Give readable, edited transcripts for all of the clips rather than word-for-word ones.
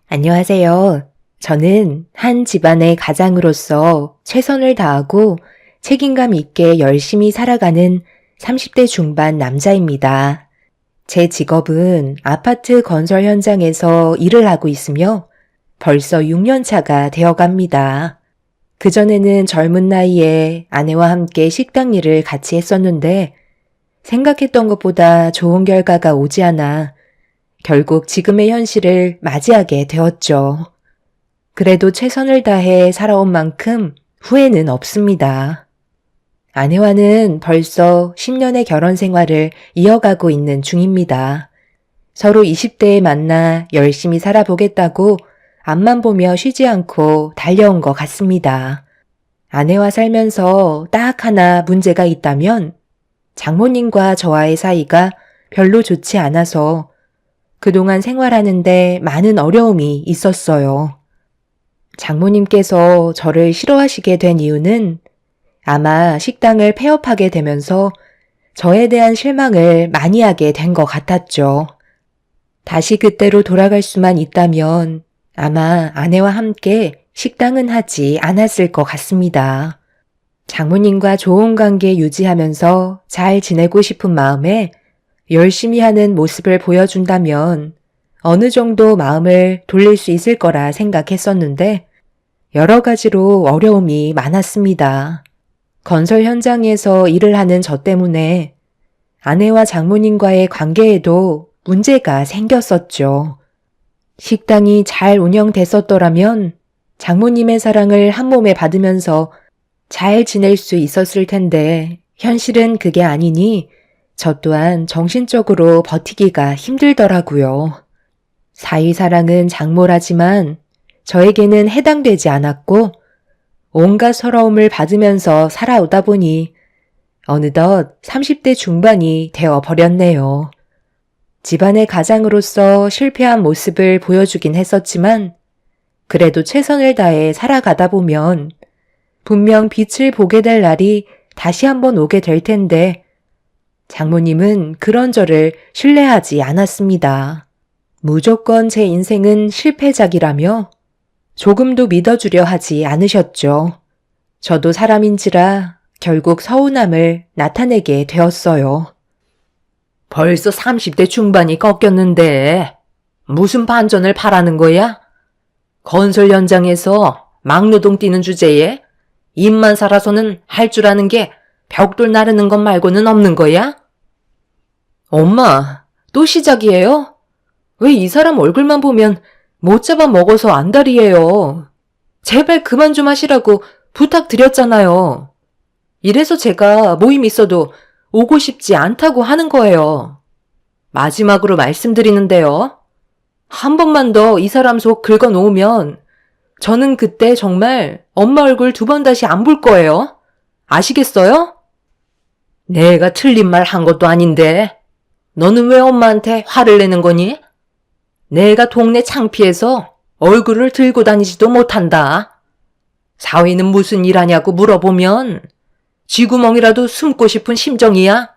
안녕하세요. 저는 한 집안의 가장으로서 최선을 다하고 책임감 있게 열심히 살아가는 30대 중반 남자입니다. 제 직업은 아파트 건설 현장에서 일을 하고 있으며 벌써 6년 차가 되어 갑니다. 그전에는 젊은 나이에 아내와 함께 식당 일을 같이 했었는데 생각했던 것보다 좋은 결과가 오지 않아 결국 지금의 현실을 맞이하게 되었죠. 그래도 최선을 다해 살아온 만큼 후회는 없습니다. 아내와는 벌써 10년의 결혼 생활을 이어가고 있는 중입니다. 서로 20대에 만나 열심히 살아보겠다고 앞만 보며 쉬지 않고 달려온 것 같습니다. 아내와 살면서 딱 하나 문제가 있다면 장모님과 저와의 사이가 별로 좋지 않아서 그동안 생활하는데 많은 어려움이 있었어요. 장모님께서 저를 싫어하시게 된 이유는 아마 식당을 폐업하게 되면서 저에 대한 실망을 많이 하게 된 것 같았죠. 다시 그때로 돌아갈 수만 있다면 아마 아내와 함께 식당은 하지 않았을 것 같습니다. 장모님과 좋은 관계 유지하면서 잘 지내고 싶은 마음에 열심히 하는 모습을 보여준다면 어느 정도 마음을 돌릴 수 있을 거라 생각했었는데 여러 가지로 어려움이 많았습니다. 건설 현장에서 일을 하는 저 때문에 아내와 장모님과의 관계에도 문제가 생겼었죠. 식당이 잘 운영됐었더라면 장모님의 사랑을 한 몸에 받으면서 잘 지낼 수 있었을 텐데 현실은 그게 아니니 저 또한 정신적으로 버티기가 힘들더라고요. 사위사랑은 장모라지만 저에게는 해당되지 않았고 온갖 서러움을 받으면서 살아오다 보니 어느덧 30대 중반이 되어버렸네요. 집안의 가장으로서 실패한 모습을 보여주긴 했었지만 그래도 최선을 다해 살아가다 보면 분명 빛을 보게 될 날이 다시 한번 오게 될 텐데 장모님은 그런 저를 신뢰하지 않았습니다. 무조건 제 인생은 실패작이라며 조금도 믿어주려 하지 않으셨죠. 저도 사람인지라 결국 서운함을 나타내게 되었어요. 벌써 30대 중반이 꺾였는데 무슨 반전을 바라는 거야? 건설 현장에서 막노동 뛰는 주제에 입만 살아서는 할 줄 아는 게 벽돌 나르는 것 말고는 없는 거야? 엄마, 또 시작이에요? 왜 이 사람 얼굴만 보면 못 잡아 먹어서 안달이에요. 제발 그만 좀 하시라고 부탁드렸잖아요. 이래서 제가 모임 있어도 오고 싶지 않다고 하는 거예요. 마지막으로 말씀드리는데요. 한 번만 더 이 사람 속 긁어 놓으면 저는 그때 정말 엄마 얼굴 2번 다시 안 볼 거예요. 아시겠어요? 내가 틀린 말 한 것도 아닌데 너는 왜 엄마한테 화를 내는 거니? 내가 동네 창피해서 얼굴을 들고 다니지도 못한다. 사위는 무슨 일 하냐고 물어보면 쥐구멍이라도 숨고 싶은 심정이야.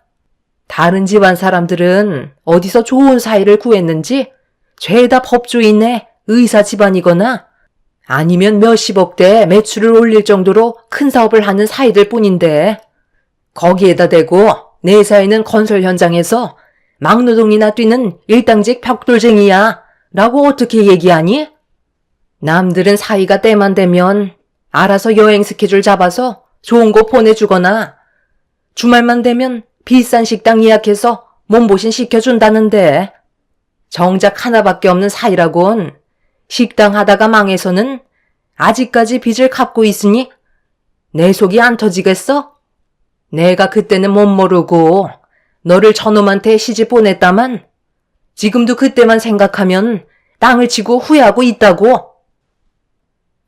다른 집안 사람들은 어디서 좋은 사위를 구했는지 죄다 법조인의 의사 집안이거나 아니면 몇십억대 매출을 올릴 정도로 큰 사업을 하는 사위들 뿐인데 거기에다 대고 내 사위는 건설 현장에서 막노동이나 뛰는 일당직 벽돌쟁이야 라고 어떻게 얘기하니? 남들은 사위가 때만 되면 알아서 여행 스케줄 잡아서 좋은 곳 보내주거나 주말만 되면 비싼 식당 예약해서 몸보신 시켜준다는데 정작 하나밖에 없는 사위라곤 식당 하다가 망해서는 아직까지 빚을 갚고 있으니 내 속이 안 터지겠어? 내가 그때는 못 모르고 너를 저놈한테 시집 보냈다만 지금도 그때만 생각하면 땅을 치고 후회하고 있다고.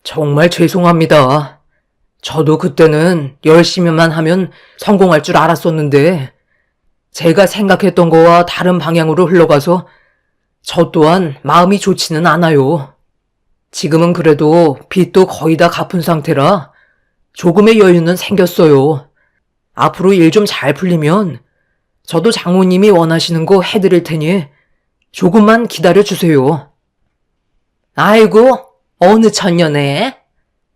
정말 죄송합니다. 저도 그때는 열심히만 하면 성공할 줄 알았었는데 제가 생각했던 거와 다른 방향으로 흘러가서 저 또한 마음이 좋지는 않아요. 지금은 그래도 빚도 거의 다 갚은 상태라 조금의 여유는 생겼어요. 앞으로 일 좀 잘 풀리면 저도 장모님이 원하시는 거 해드릴 테니 조금만 기다려주세요. 아이고, 어느 천년에?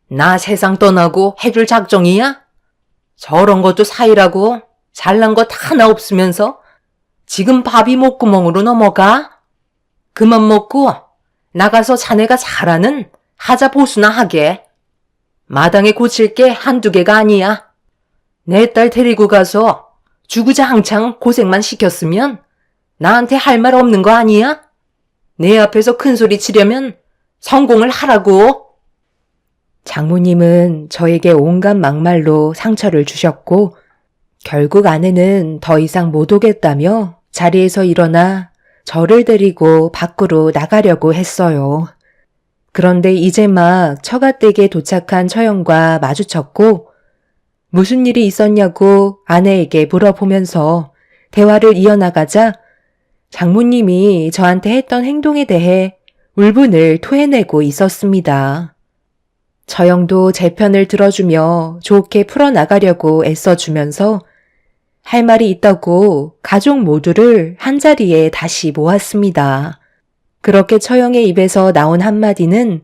나 세상 떠나고 해줄 작정이야? 저런 것도 사이라고 잘난 것 하나 없으면서 지금 밥이 목구멍으로 넘어가? 그만 먹고 나가서 자네가 잘하는 하자 보수나 하게. 마당에 고칠 게 한두 개가 아니야. 내 딸 데리고 가서 주구장창 고생만 시켰으면 나한테 할 말 없는 거 아니야? 내 앞에서 큰 소리 치려면 성공을 하라고. 장모님은 저에게 온갖 막말로 상처를 주셨고 결국 아내는 더 이상 못 오겠다며 자리에서 일어나 저를 데리고 밖으로 나가려고 했어요. 그런데 이제 막 처갓댁에 도착한 처형과 마주쳤고 무슨 일이 있었냐고 아내에게 물어보면서 대화를 이어나가자 장모님이 저한테 했던 행동에 대해 울분을 토해내고 있었습니다. 처형도 제 편을 들어주며 좋게 풀어나가려고 애써주면서 할 말이 있다고 가족 모두를 한자리에 다시 모았습니다. 그렇게 처형의 입에서 나온 한마디는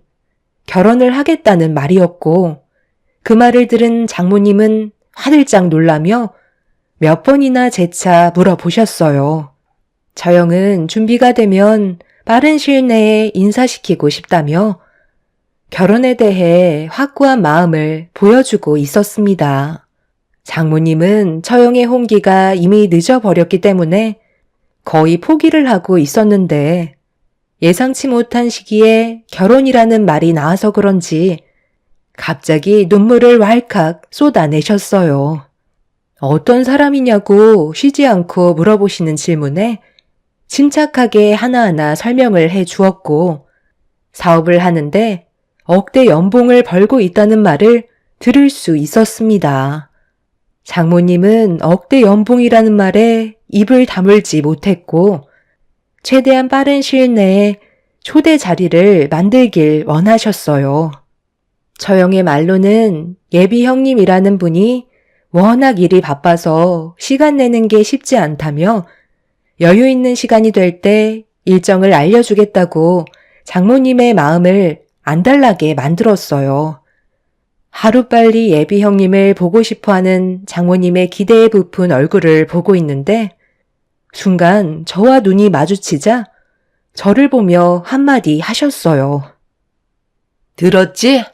결혼을 하겠다는 말이었고 그 말을 들은 장모님은 화들짝 놀라며 몇 번이나 재차 물어보셨어요. 처형은 준비가 되면 빠른 시일 내에 인사시키고 싶다며 결혼에 대해 확고한 마음을 보여주고 있었습니다. 장모님은 처형의 홍기가 이미 늦어버렸기 때문에 거의 포기를 하고 있었는데 예상치 못한 시기에 결혼이라는 말이 나와서 그런지 갑자기 눈물을 왈칵 쏟아내셨어요. 어떤 사람이냐고 쉬지 않고 물어보시는 질문에 침착하게 하나하나 설명을 해 주었고 사업을 하는데 억대 연봉을 벌고 있다는 말을 들을 수 있었습니다. 장모님은 억대 연봉이라는 말에 입을 다물지 못했고 최대한 빠른 시일 내에 초대 자리를 만들길 원하셨어요. 처형의 말로는 예비 형님이라는 분이 워낙 일이 바빠서 시간 내는 게 쉽지 않다며 여유 있는 시간이 될 때 일정을 알려주겠다고 장모님의 마음을 안달나게 만들었어요. 하루빨리 예비 형님을 보고 싶어하는 장모님의 기대에 부푼 얼굴을 보고 있는데 순간 저와 눈이 마주치자 저를 보며 한마디 하셨어요. 들었지?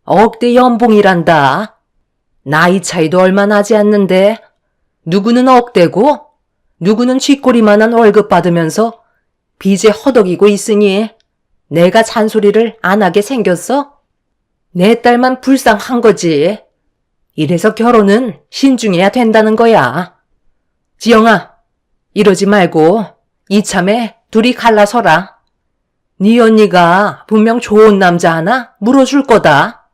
억대 연봉이란다. 나이 차이도 얼마 나지 않는데 누구는 억대고 누구는 쥐꼬리만한 월급 받으면서 빚에 허덕이고 있으니 내가 잔소리를 안 하게 생겼어? 내 딸만 불쌍한 거지. 이래서 결혼은 신중해야 된다는 거야. 지영아, 이러지 말고 이참에 둘이 갈라서라. 네 언니가 분명 좋은 남자 하나 물어줄 거다.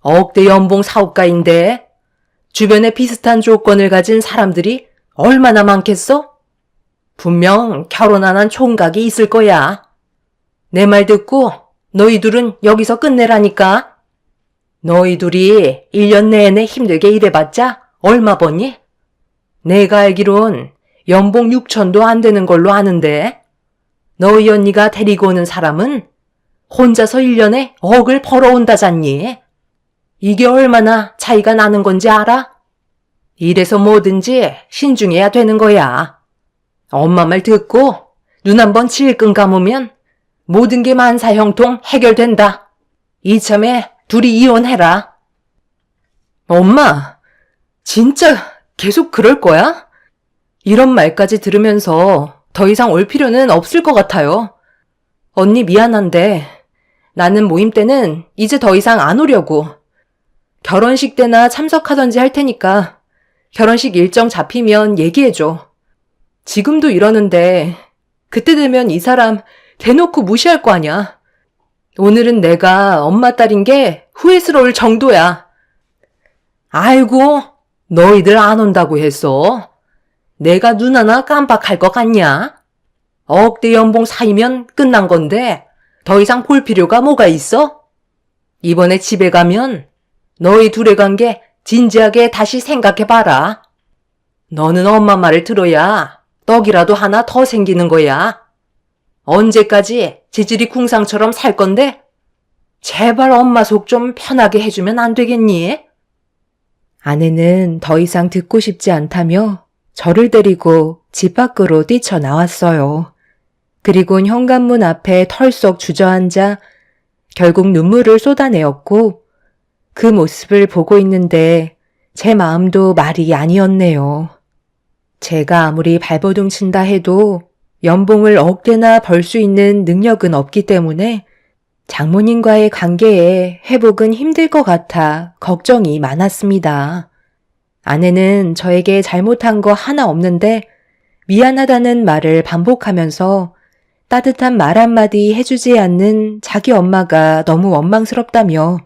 억대 연봉 사업가인데 주변에 비슷한 조건을 가진 사람들이 얼마나 많겠어? 분명 결혼 안 한 총각이 있을 거야. 내 말 듣고 너희 둘은 여기서 끝내라니까. 너희 둘이 1년 내내 힘들게 일해봤자 얼마 버니? 내가 알기론 연봉 6천도 안 되는 걸로 아는데 너희 언니가 데리고 오는 사람은 혼자서 1년에 억을 벌어온다잖니. 이게 얼마나 차이가 나는 건지 알아? 이래서 뭐든지 신중해야 되는 거야. 엄마 말 듣고 눈 한번 질끈 감으면 모든 게 만사형통 해결된다. 이참에 둘이 이혼해라. 엄마, 진짜 계속 그럴 거야? 이런 말까지 들으면서 더 이상 올 필요는 없을 것 같아요. 언니 미안한데 나는 모임 때는 이제 더 이상 안 오려고. 결혼식 때나 참석하던지 할 테니까 결혼식 일정 잡히면 얘기해줘. 지금도 이러는데 그때 되면 이 사람 대놓고 무시할 거 아냐. 오늘은 내가 엄마 딸인 게 후회스러울 정도야. 아이고, 너희들 안 온다고 했어. 내가 눈 하나 깜빡할 것 같냐? 억대 연봉 사이면 끝난 건데 더 이상 볼 필요가 뭐가 있어? 이번에 집에 가면 너희 둘의 관계 진지하게 다시 생각해봐라. 너는 엄마 말을 들어야 떡이라도 하나 더 생기는 거야. 언제까지 지질이 궁상처럼 살 건데 제발 엄마 속 좀 편하게 해주면 안 되겠니? 아내는 더 이상 듣고 싶지 않다며 저를 데리고 집 밖으로 뛰쳐나왔어요. 그리곤 현관문 앞에 털썩 주저앉아 결국 눈물을 쏟아내었고 그 모습을 보고 있는데 제 마음도 말이 아니었네요. 제가 아무리 발버둥 친다 해도 연봉을 억대나 벌 수 있는 능력은 없기 때문에 장모님과의 관계에 회복은 힘들 것 같아 걱정이 많았습니다. 아내는 저에게 잘못한 거 하나 없는데 미안하다는 말을 반복하면서 따뜻한 말 한마디 해주지 않는 자기 엄마가 너무 원망스럽다며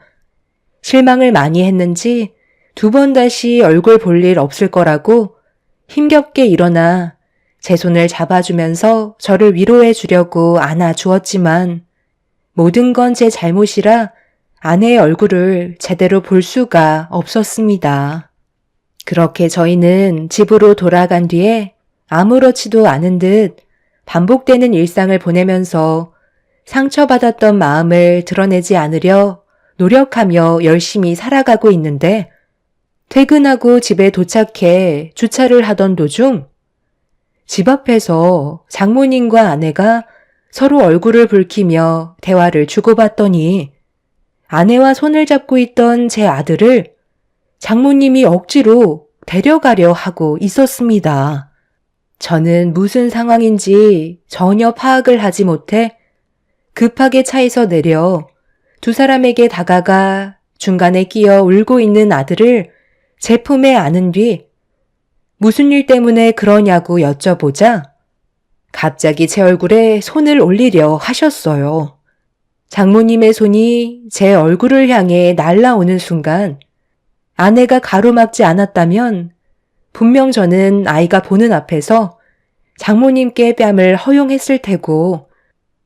실망을 많이 했는지 2번 다시 얼굴 볼 일 없을 거라고 힘겹게 일어나 제 손을 잡아주면서 저를 위로해 주려고 안아주었지만 모든 건 제 잘못이라 아내의 얼굴을 제대로 볼 수가 없었습니다. 그렇게 저희는 집으로 돌아간 뒤에 아무렇지도 않은 듯 반복되는 일상을 보내면서 상처받았던 마음을 드러내지 않으려 노력하며 열심히 살아가고 있는데 퇴근하고 집에 도착해 주차를 하던 도중 집 앞에서 장모님과 아내가 서로 얼굴을 붉히며 대화를 주고받더니 아내와 손을 잡고 있던 제 아들을 장모님이 억지로 데려가려 하고 있었습니다. 저는 무슨 상황인지 전혀 파악을 하지 못해 급하게 차에서 내려 2 사람에게 다가가 중간에 끼어 울고 있는 아들을 제 품에 안은 뒤 무슨 일 때문에 그러냐고 여쭤보자 갑자기 제 얼굴에 손을 올리려 하셨어요. 장모님의 손이 제 얼굴을 향해 날아오는 순간 아내가 가로막지 않았다면 분명 저는 아이가 보는 앞에서 장모님께 뺨을 허용했을 테고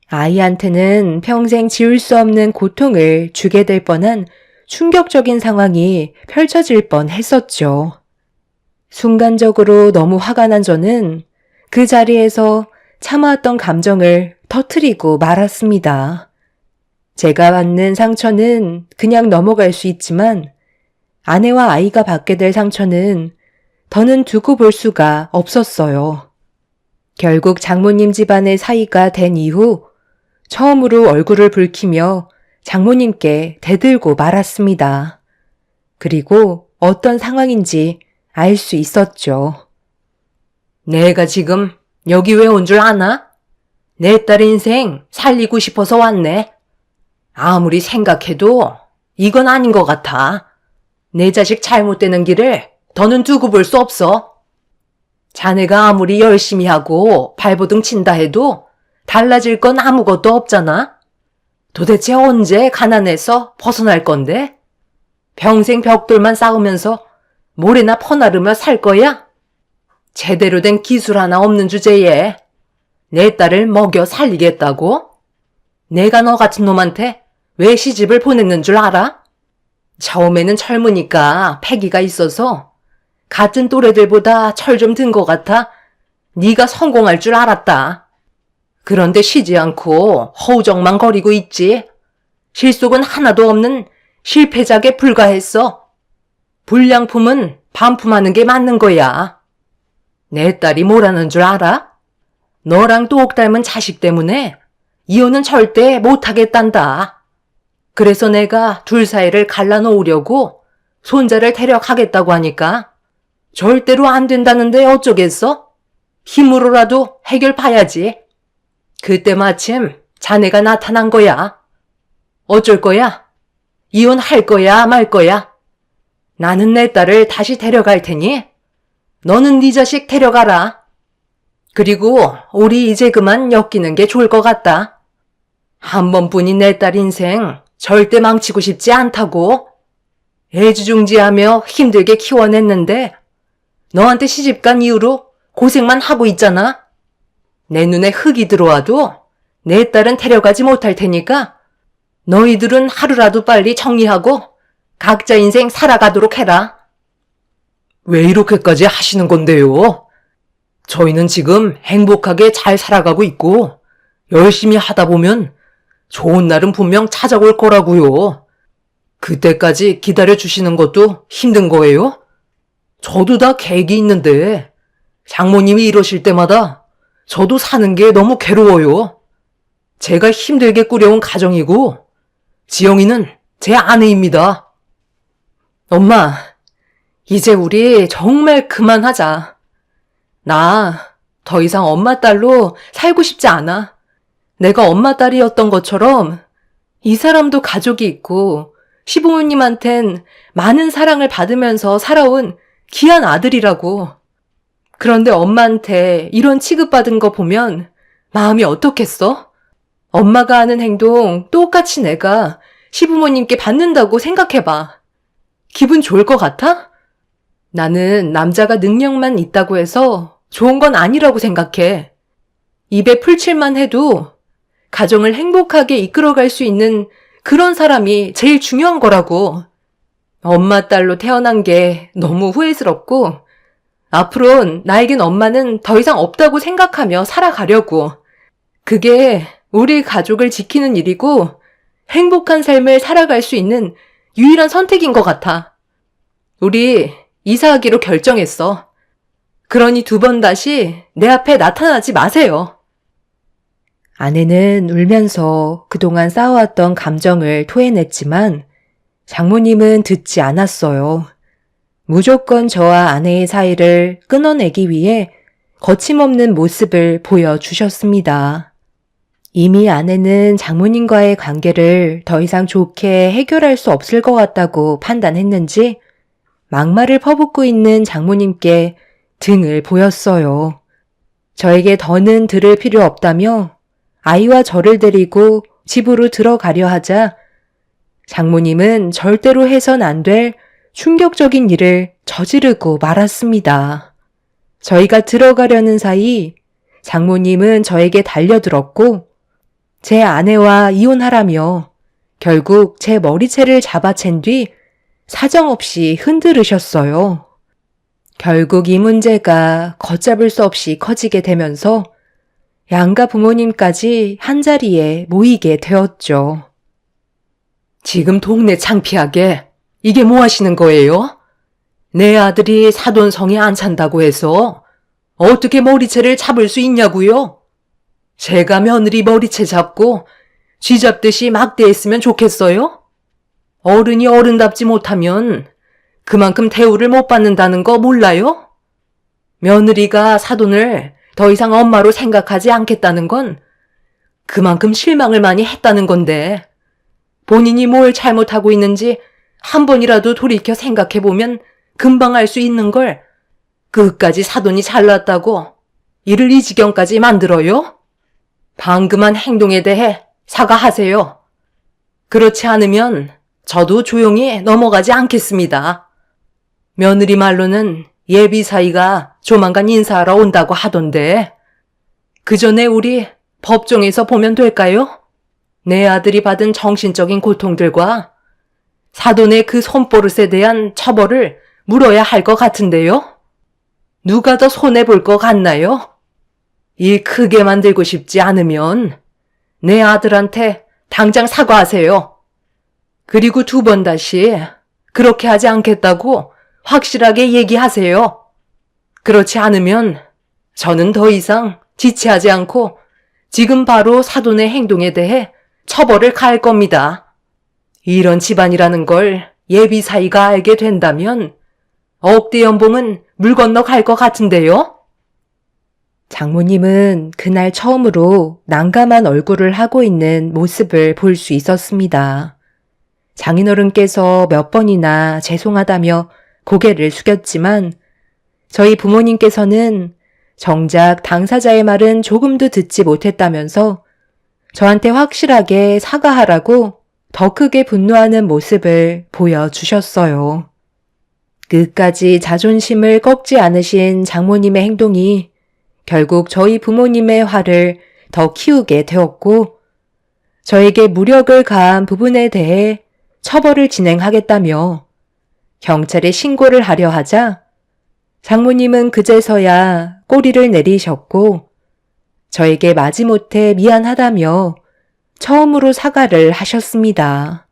아이한테는 평생 지울 수 없는 고통을 주게 될 뻔한 충격적인 상황이 펼쳐질 뻔 했었죠. 순간적으로 너무 화가 난 저는 그 자리에서 참아왔던 감정을 터뜨리고 말았습니다. 제가 받는 상처는 그냥 넘어갈 수 있지만 아내와 아이가 받게 될 상처는 더는 두고 볼 수가 없었어요. 결국 장모님 집안의 사이가 된 이후 처음으로 얼굴을 붉히며 장모님께 대들고 말았습니다. 그리고 어떤 상황인지 알 수 있었죠. 내가 지금 여기 왜 온 줄 아나? 내 딸 인생 살리고 싶어서 왔네. 아무리 생각해도 이건 아닌 것 같아. 내 자식 잘못되는 길을 더는 두고 볼 수 없어. 자네가 아무리 열심히 하고 발버둥 친다 해도 달라질 건 아무것도 없잖아. 도대체 언제 가난해서 벗어날 건데? 평생 벽돌만 쌓으면서 모래나 퍼나르며 살 거야? 제대로 된 기술 하나 없는 주제에 내 딸을 먹여 살리겠다고? 내가 너 같은 놈한테 왜 시집을 보냈는 줄 알아? 처음에는 젊으니까 패기가 있어서 같은 또래들보다 철 좀 든 것 같아 네가 성공할 줄 알았다. 그런데 쉬지 않고 허우적만 거리고 있지. 실속은 하나도 없는 실패작에 불과했어. 불량품은 반품하는 게 맞는 거야. 내 딸이 뭐라는 줄 알아? 너랑 똑 닮은 자식 때문에 이혼은 절대 못하겠단다. 그래서 내가 둘 사이를 갈라놓으려고 손자를 데려가겠다고 하니까 절대로 안 된다는데 어쩌겠어? 힘으로라도 해결 봐야지. 그때 마침 자네가 나타난 거야. 어쩔 거야? 이혼할 거야 말 거야? 나는 내 딸을 다시 데려갈 테니 너는 네 자식 데려가라. 그리고 우리 이제 그만 엮이는 게 좋을 것 같다. 한 번뿐인 내 딸 인생 절대 망치고 싶지 않다고. 애지중지하며 힘들게 키워냈는데 너한테 시집간 이후로 고생만 하고 있잖아. 내 눈에 흙이 들어와도 내 딸은 데려가지 못할 테니까 너희들은 하루라도 빨리 정리하고 각자 인생 살아가도록 해라. 왜 이렇게까지 하시는 건데요? 저희는 지금 행복하게 잘 살아가고 있고 열심히 하다 보면 좋은 날은 분명 찾아올 거라고요. 그때까지 기다려주시는 것도 힘든 거예요? 저도 다 계획이 있는데 장모님이 이러실 때마다 저도 사는 게 너무 괴로워요. 제가 힘들게 꾸려온 가정이고 지영이는 제 아내입니다. 엄마, 이제 우리 정말 그만하자. 나 더 이상 엄마 딸로 살고 싶지 않아. 내가 엄마 딸이었던 것처럼 이 사람도 가족이 있고 시부모님한텐 많은 사랑을 받으면서 살아온 귀한 아들이라고. 그런데 엄마한테 이런 취급받은 거 보면 마음이 어떻겠어? 엄마가 하는 행동 똑같이 내가 시부모님께 받는다고 생각해봐. 기분 좋을 것 같아? 나는 남자가 능력만 있다고 해서 좋은 건 아니라고 생각해. 입에 풀칠만 해도 가정을 행복하게 이끌어갈 수 있는 그런 사람이 제일 중요한 거라고. 엄마 딸로 태어난 게 너무 후회스럽고 앞으론 나에겐 엄마는 더 이상 없다고 생각하며 살아가려고. 그게 우리 가족을 지키는 일이고 행복한 삶을 살아갈 수 있는 유일한 선택인 것 같아. 우리 이사하기로 결정했어. 그러니 2번 다시 내 앞에 나타나지 마세요. 아내는 울면서 그동안 쌓아왔던 감정을 토해냈지만 장모님은 듣지 않았어요. 무조건 저와 아내의 사이를 끊어내기 위해 거침없는 모습을 보여주셨습니다. 이미 아내는 장모님과의 관계를 더 이상 좋게 해결할 수 없을 것 같다고 판단했는지 막말을 퍼붓고 있는 장모님께 등을 보였어요. 저에게 더는 들을 필요 없다며 아이와 저를 데리고 집으로 들어가려 하자 장모님은 절대로 해선 안 될 충격적인 일을 저지르고 말았습니다. 저희가 들어가려는 사이 장모님은 저에게 달려들었고 제 아내와 이혼하라며 결국 제 머리채를 잡아챈 뒤 사정없이 흔들으셨어요. 결국 이 문제가 걷잡을 수 없이 커지게 되면서 양가 부모님까지 한자리에 모이게 되었죠. 지금 동네 창피하게 이게 뭐 하시는 거예요? 내 아들이 사돈성에 안 산다고 해서 어떻게 머리채를 잡을 수 있냐고요? 제가 며느리 머리채 잡고 쥐잡듯이 막대했으면 좋겠어요? 어른이 어른답지 못하면 그만큼 대우를 못 받는다는 거 몰라요? 며느리가 사돈을 더 이상 엄마로 생각하지 않겠다는 건 그만큼 실망을 많이 했다는 건데 본인이 뭘 잘못하고 있는지 한 번이라도 돌이켜 생각해보면 금방 알 수 있는 걸 끝까지 사돈이 잘났다고 이를 이 지경까지 만들어요? 방금한 행동에 대해 사과하세요. 그렇지 않으면 저도 조용히 넘어가지 않겠습니다. 며느리 말로는 예비 사이가 조만간 인사하러 온다고 하던데 그 전에 우리 법정에서 보면 될까요? 내 아들이 받은 정신적인 고통들과 사돈의 그 손버릇에 대한 처벌을 물어야 할 것 같은데요? 누가 더 손해볼 것 같나요? 일 크게 만들고 싶지 않으면 내 아들한테 당장 사과하세요. 그리고 2번 다시 그렇게 하지 않겠다고 확실하게 얘기하세요. 그렇지 않으면 저는 더 이상 지체하지 않고 지금 바로 사돈의 행동에 대해 처벌을 가할 겁니다. 이런 집안이라는 걸 예비 사이가 알게 된다면 억대 연봉은 물 건너 갈 것 같은데요? 장모님은 그날 처음으로 난감한 얼굴을 하고 있는 모습을 볼 수 있었습니다. 장인어른께서 몇 번이나 죄송하다며 고개를 숙였지만 저희 부모님께서는 정작 당사자의 말은 조금도 듣지 못했다면서 저한테 확실하게 사과하라고 더 크게 분노하는 모습을 보여주셨어요. 끝까지 자존심을 꺾지 않으신 장모님의 행동이 결국 저희 부모님의 화를 더 키우게 되었고 저에게 무력을 가한 부분에 대해 처벌을 진행하겠다며 경찰에 신고를 하려 하자 장모님은 그제서야 꼬리를 내리셨고 저에게 마지못해 미안하다며 처음으로 사과를 하셨습니다.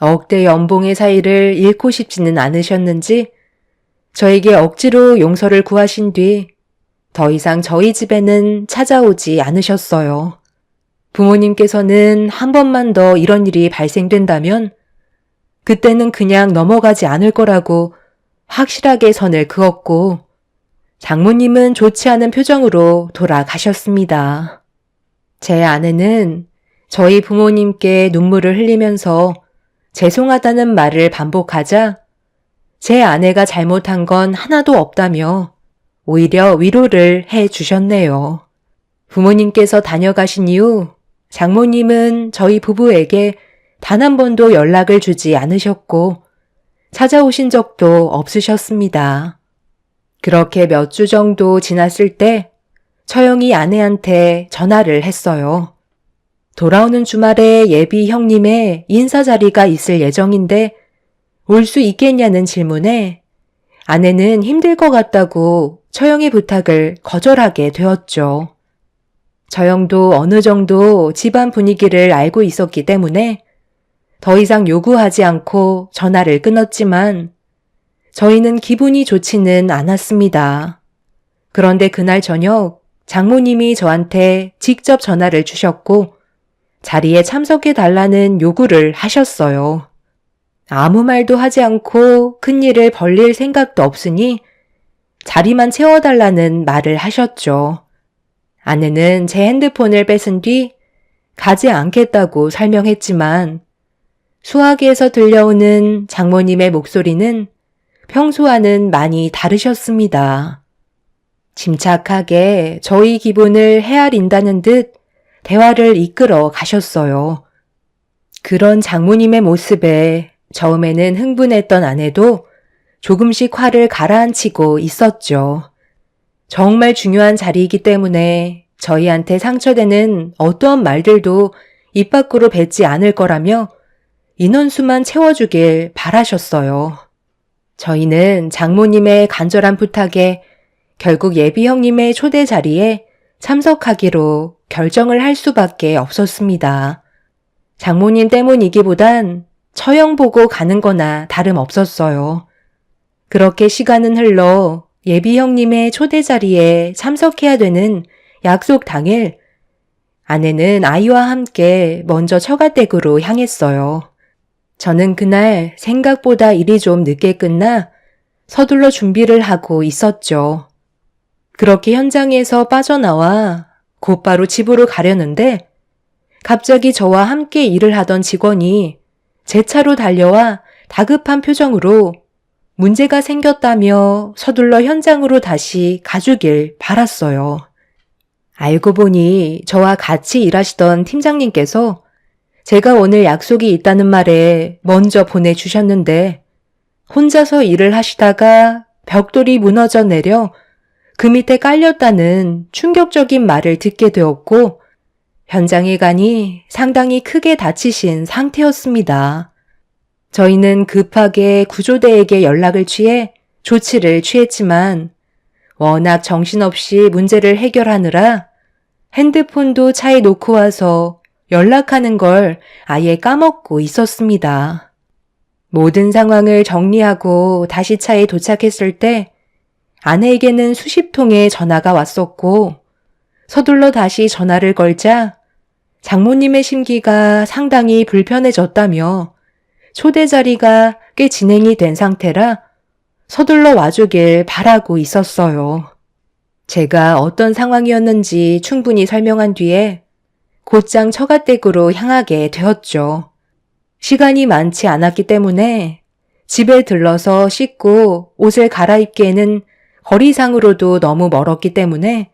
억대 연봉의 사이를 잃고 싶지는 않으셨는지 저에게 억지로 용서를 구하신 뒤 더 이상 저희 집에는 찾아오지 않으셨어요. 부모님께서는 한 번만 더 이런 일이 발생된다면 그때는 그냥 넘어가지 않을 거라고 확실하게 선을 그었고 장모님은 좋지 않은 표정으로 돌아가셨습니다. 제 아내는 저희 부모님께 눈물을 흘리면서 죄송하다는 말을 반복하자 제 아내가 잘못한 건 하나도 없다며 오히려 위로를 해 주셨네요. 부모님께서 다녀가신 이후 장모님은 저희 부부에게 단 한 번도 연락을 주지 않으셨고 찾아오신 적도 없으셨습니다. 그렇게 몇 주 정도 지났을 때 처형이 아내한테 전화를 했어요. 돌아오는 주말에 예비 형님의 인사 자리가 있을 예정인데 올 수 있겠냐는 질문에 아내는 힘들 것 같다고 처형의 부탁을 거절하게 되었죠. 처형도 어느 정도 집안 분위기를 알고 있었기 때문에 더 이상 요구하지 않고 전화를 끊었지만 저희는 기분이 좋지는 않았습니다. 그런데 그날 저녁 장모님이 저한테 직접 전화를 주셨고 자리에 참석해 달라는 요구를 하셨어요. 아무 말도 하지 않고 큰일을 벌릴 생각도 없으니 자리만 채워달라는 말을 하셨죠. 아내는 제 핸드폰을 뺏은 뒤 가지 않겠다고 설명했지만 수화기에서 들려오는 장모님의 목소리는 평소와는 많이 다르셨습니다. 침착하게 저희 기분을 헤아린다는 듯 대화를 이끌어 가셨어요. 그런 장모님의 모습에 처음에는 흥분했던 아내도 조금씩 화를 가라앉히고 있었죠. 정말 중요한 자리이기 때문에 저희한테 상처되는 어떠한 말들도 입 밖으로 뱉지 않을 거라며 인원수만 채워주길 바라셨어요. 저희는 장모님의 간절한 부탁에 결국 예비 형님의 초대 자리에 참석하기로 결정을 할 수밖에 없었습니다. 장모님 때문이기보단 처형 보고 가는 거나 다름없었어요. 그렇게 시간은 흘러 예비 형님의 초대 자리에 참석해야 되는 약속 당일 아내는 아이와 함께 먼저 처가댁으로 향했어요. 저는 그날 생각보다 일이 좀 늦게 끝나 서둘러 준비를 하고 있었죠. 그렇게 현장에서 빠져나와 곧바로 집으로 가려는데 갑자기 저와 함께 일을 하던 직원이 제 차로 달려와 다급한 표정으로 문제가 생겼다며 서둘러 현장으로 다시 가주길 바랐어요. 알고 보니 저와 같이 일하시던 팀장님께서 제가 오늘 약속이 있다는 말에 먼저 보내주셨는데 혼자서 일을 하시다가 벽돌이 무너져 내려 그 밑에 깔렸다는 충격적인 말을 듣게 되었고 현장에 가니 상당히 크게 다치신 상태였습니다. 저희는 급하게 구조대에게 연락을 취해 조치를 취했지만 워낙 정신없이 문제를 해결하느라 핸드폰도 차에 놓고 와서 연락하는 걸 아예 까먹고 있었습니다. 모든 상황을 정리하고 다시 차에 도착했을 때 아내에게는 수십 통의 전화가 왔었고 서둘러 다시 전화를 걸자 장모님의 심기가 상당히 불편해졌다며 초대 자리가 꽤 진행이 된 상태라 서둘러 와주길 바라고 있었어요. 제가 어떤 상황이었는지 충분히 설명한 뒤에 곧장 처가댁으로 향하게 되었죠. 시간이 많지 않았기 때문에 집에 들러서 씻고 옷을 갈아입기에는 거리상으로도 너무 멀었기 때문에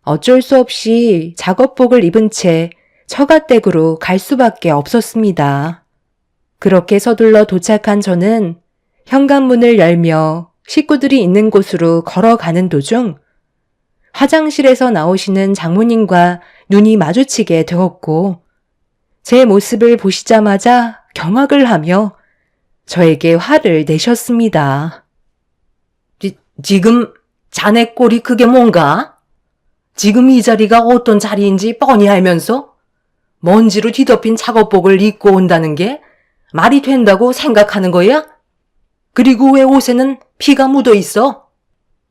어쩔 수 없이 작업복을 입은 채 처가댁으로 갈 수밖에 없었습니다. 그렇게 서둘러 도착한 저는 현관문을 열며 식구들이 있는 곳으로 걸어가는 도중 화장실에서 나오시는 장모님과 눈이 마주치게 되었고 제 모습을 보시자마자 경악을 하며 저에게 화를 내셨습니다. 지금 자네 꼴이 그게 뭔가? 지금 이 자리가 어떤 자리인지 뻔히 알면서 먼지로 뒤덮인 작업복을 입고 온다는 게 말이 된다고 생각하는 거야? 그리고 왜 옷에는 피가 묻어 있어?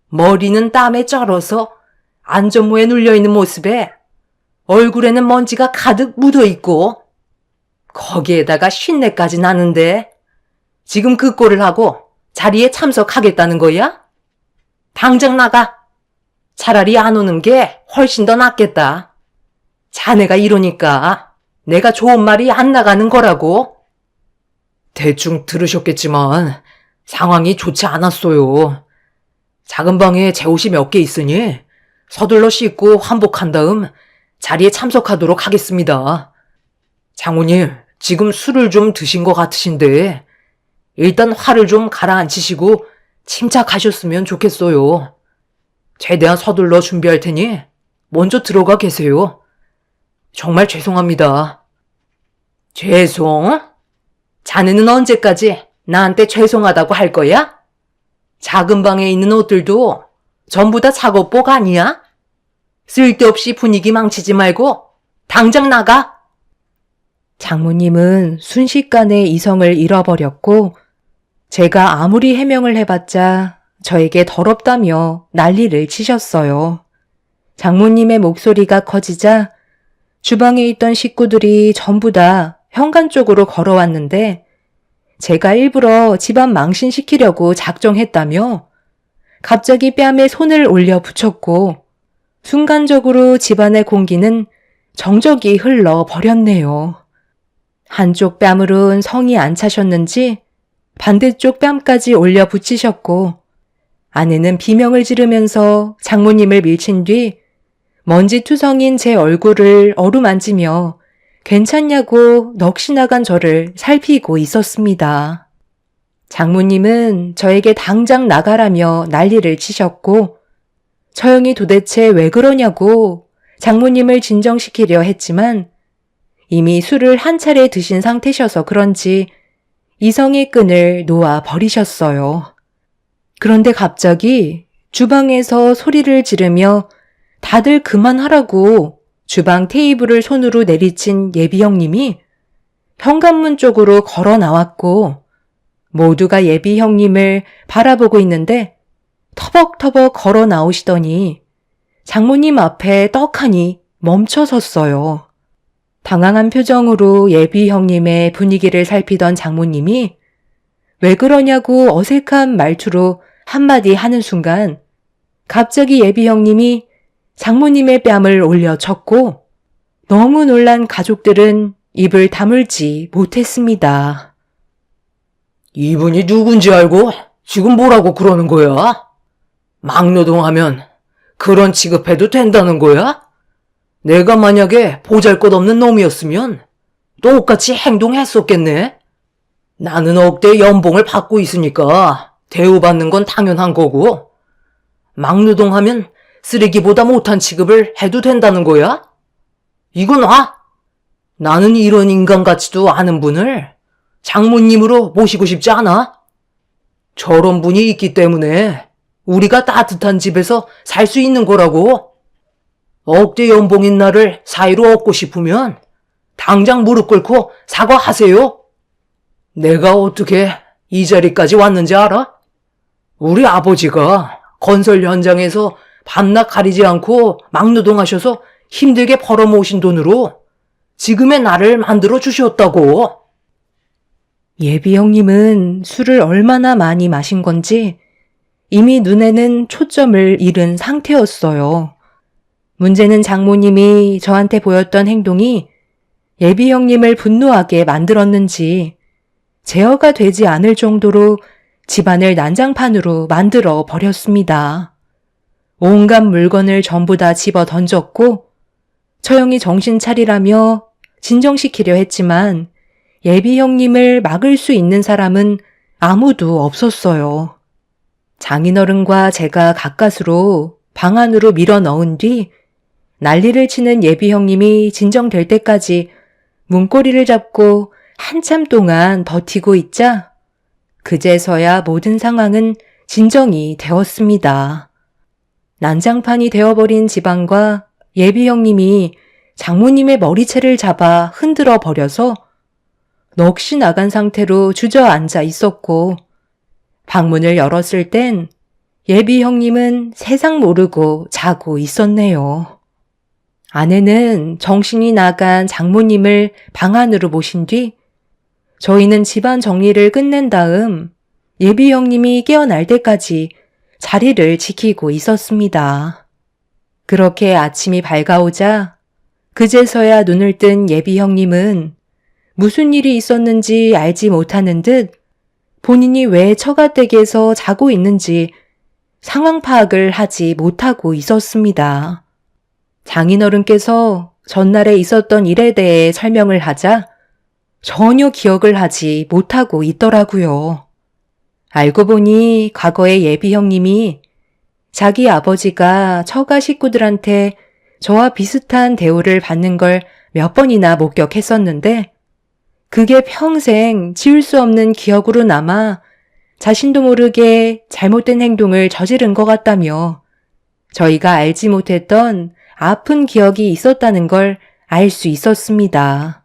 머리는 땀에 쩔어서 안전모에 눌려있는 모습에 얼굴에는 먼지가 가득 묻어 있고 거기에다가 쉰내까지 나는데 지금 그 꼴을 하고 자리에 참석하겠다는 거야? 당장 나가. 차라리 안 오는 게 훨씬 더 낫겠다. 자네가 이러니까 내가 좋은 말이 안 나가는 거라고. 대충 들으셨겠지만 상황이 좋지 않았어요. 작은 방에 제 옷이 몇 개 있으니 서둘러 씻고 환복한 다음 자리에 참석하도록 하겠습니다. 장모님, 지금 술을 좀 드신 것 같으신데 일단 화를 좀 가라앉히시고 침착하셨으면 좋겠어요. 최대한 서둘러 준비할 테니 먼저 들어가 계세요. 정말 죄송합니다. 죄송? 자네는 언제까지 나한테 죄송하다고 할 거야? 작은 방에 있는 옷들도 전부 다 작업복 아니야? 쓸데없이 분위기 망치지 말고 당장 나가. 장모님은 순식간에 이성을 잃어버렸고 제가 아무리 해명을 해봤자 저에게 더럽다며 난리를 치셨어요. 장모님의 목소리가 커지자 주방에 있던 식구들이 전부 다 현관 쪽으로 걸어왔는데 제가 일부러 집안 망신시키려고 작정했다며 갑자기 뺨에 손을 올려 붙였고 순간적으로 집안의 공기는 정적이 흘러 버렸네요. 한쪽 뺨으론 성이 안 차셨는지 반대쪽 뺨까지 올려 붙이셨고 아내는 비명을 지르면서 장모님을 밀친 뒤 먼지투성인 제 얼굴을 어루만지며 괜찮냐고 넋이 나간 저를 살피고 있었습니다. 장모님은 저에게 당장 나가라며 난리를 치셨고 처형이 도대체 왜 그러냐고 장모님을 진정시키려 했지만 이미 술을 한 차례 드신 상태셔서 그런지 이성의 끈을 놓아 버리셨어요. 그런데 갑자기 주방에서 소리를 지르며 다들 그만하라고 주방 테이블을 손으로 내리친 예비 형님이 현관문 쪽으로 걸어 나왔고 모두가 예비 형님을 바라보고 있는데 터벅터벅 걸어 나오시더니 장모님 앞에 떡하니 멈춰 섰어요. 당황한 표정으로 예비 형님의 분위기를 살피던 장모님이 왜 그러냐고 어색한 말투로 한마디 하는 순간 갑자기 예비 형님이 장모님의 뺨을 올려 쳤고 너무 놀란 가족들은 입을 다물지 못했습니다. 이분이 누군지 알고 지금 뭐라고 그러는 거야? 막노동하면 그런 취급해도 된다는 거야? 내가 만약에 보잘것없는 놈이었으면 똑같이 행동했었겠네? 나는 억대 연봉을 받고 있으니까 대우받는 건 당연한 거고 막노동하면 쓰레기보다 못한 취급을 해도 된다는 거야? 이건 나는 이런 인간 같지도 않은 분을 장모님으로 모시고 싶지 않아. 저런 분이 있기 때문에 우리가 따뜻한 집에서 살 수 있는 거라고. 억대 연봉인 나를 사이로 얻고 싶으면 당장 무릎 꿇고 사과하세요. 내가 어떻게 이 자리까지 왔는지 알아? 우리 아버지가 건설 현장에서 밤낮 가리지 않고 막노동하셔서 힘들게 벌어모으신 돈으로 지금의 나를 만들어 주셨다고. 예비 형님은 술을 얼마나 많이 마신 건지 이미 눈에는 초점을 잃은 상태였어요. 문제는 장모님이 저한테 보였던 행동이 예비 형님을 분노하게 만들었는지 제어가 되지 않을 정도로 집안을 난장판으로 만들어 버렸습니다. 온갖 물건을 전부 다 집어 던졌고 처형이 정신 차리라며 진정시키려 했지만 예비 형님을 막을 수 있는 사람은 아무도 없었어요. 장인어른과 제가 가까스로 방 안으로 밀어 넣은 뒤 난리를 치는 예비 형님이 진정될 때까지 문고리를 잡고 한참 동안 버티고 있자 그제서야 모든 상황은 진정이 되었습니다. 난장판이 되어버린 집안과 예비 형님이 장모님의 머리채를 잡아 흔들어 버려서 넋이 나간 상태로 주저앉아 있었고, 방문을 열었을 땐 예비 형님은 세상 모르고 자고 있었네요. 아내는 정신이 나간 장모님을 방 안으로 모신 뒤 저희는 집안 정리를 끝낸 다음 예비 형님이 깨어날 때까지 자리를 지키고 있었습니다. 그렇게 아침이 밝아오자 그제서야 눈을 뜬 예비 형님은 무슨 일이 있었는지 알지 못하는 듯 본인이 왜 처가댁에서 자고 있는지 상황 파악을 하지 못하고 있었습니다. 장인어른께서 전날에 있었던 일에 대해 설명을 하자 전혀 기억을 하지 못하고 있더라고요. 알고 보니 과거에 예비 형님이 자기 아버지가 처가 식구들한테 저와 비슷한 대우를 받는 걸 몇 번이나 목격했었는데 그게 평생 지울 수 없는 기억으로 남아 자신도 모르게 잘못된 행동을 저지른 것 같다며 저희가 알지 못했던 아픈 기억이 있었다는 걸 알 수 있었습니다.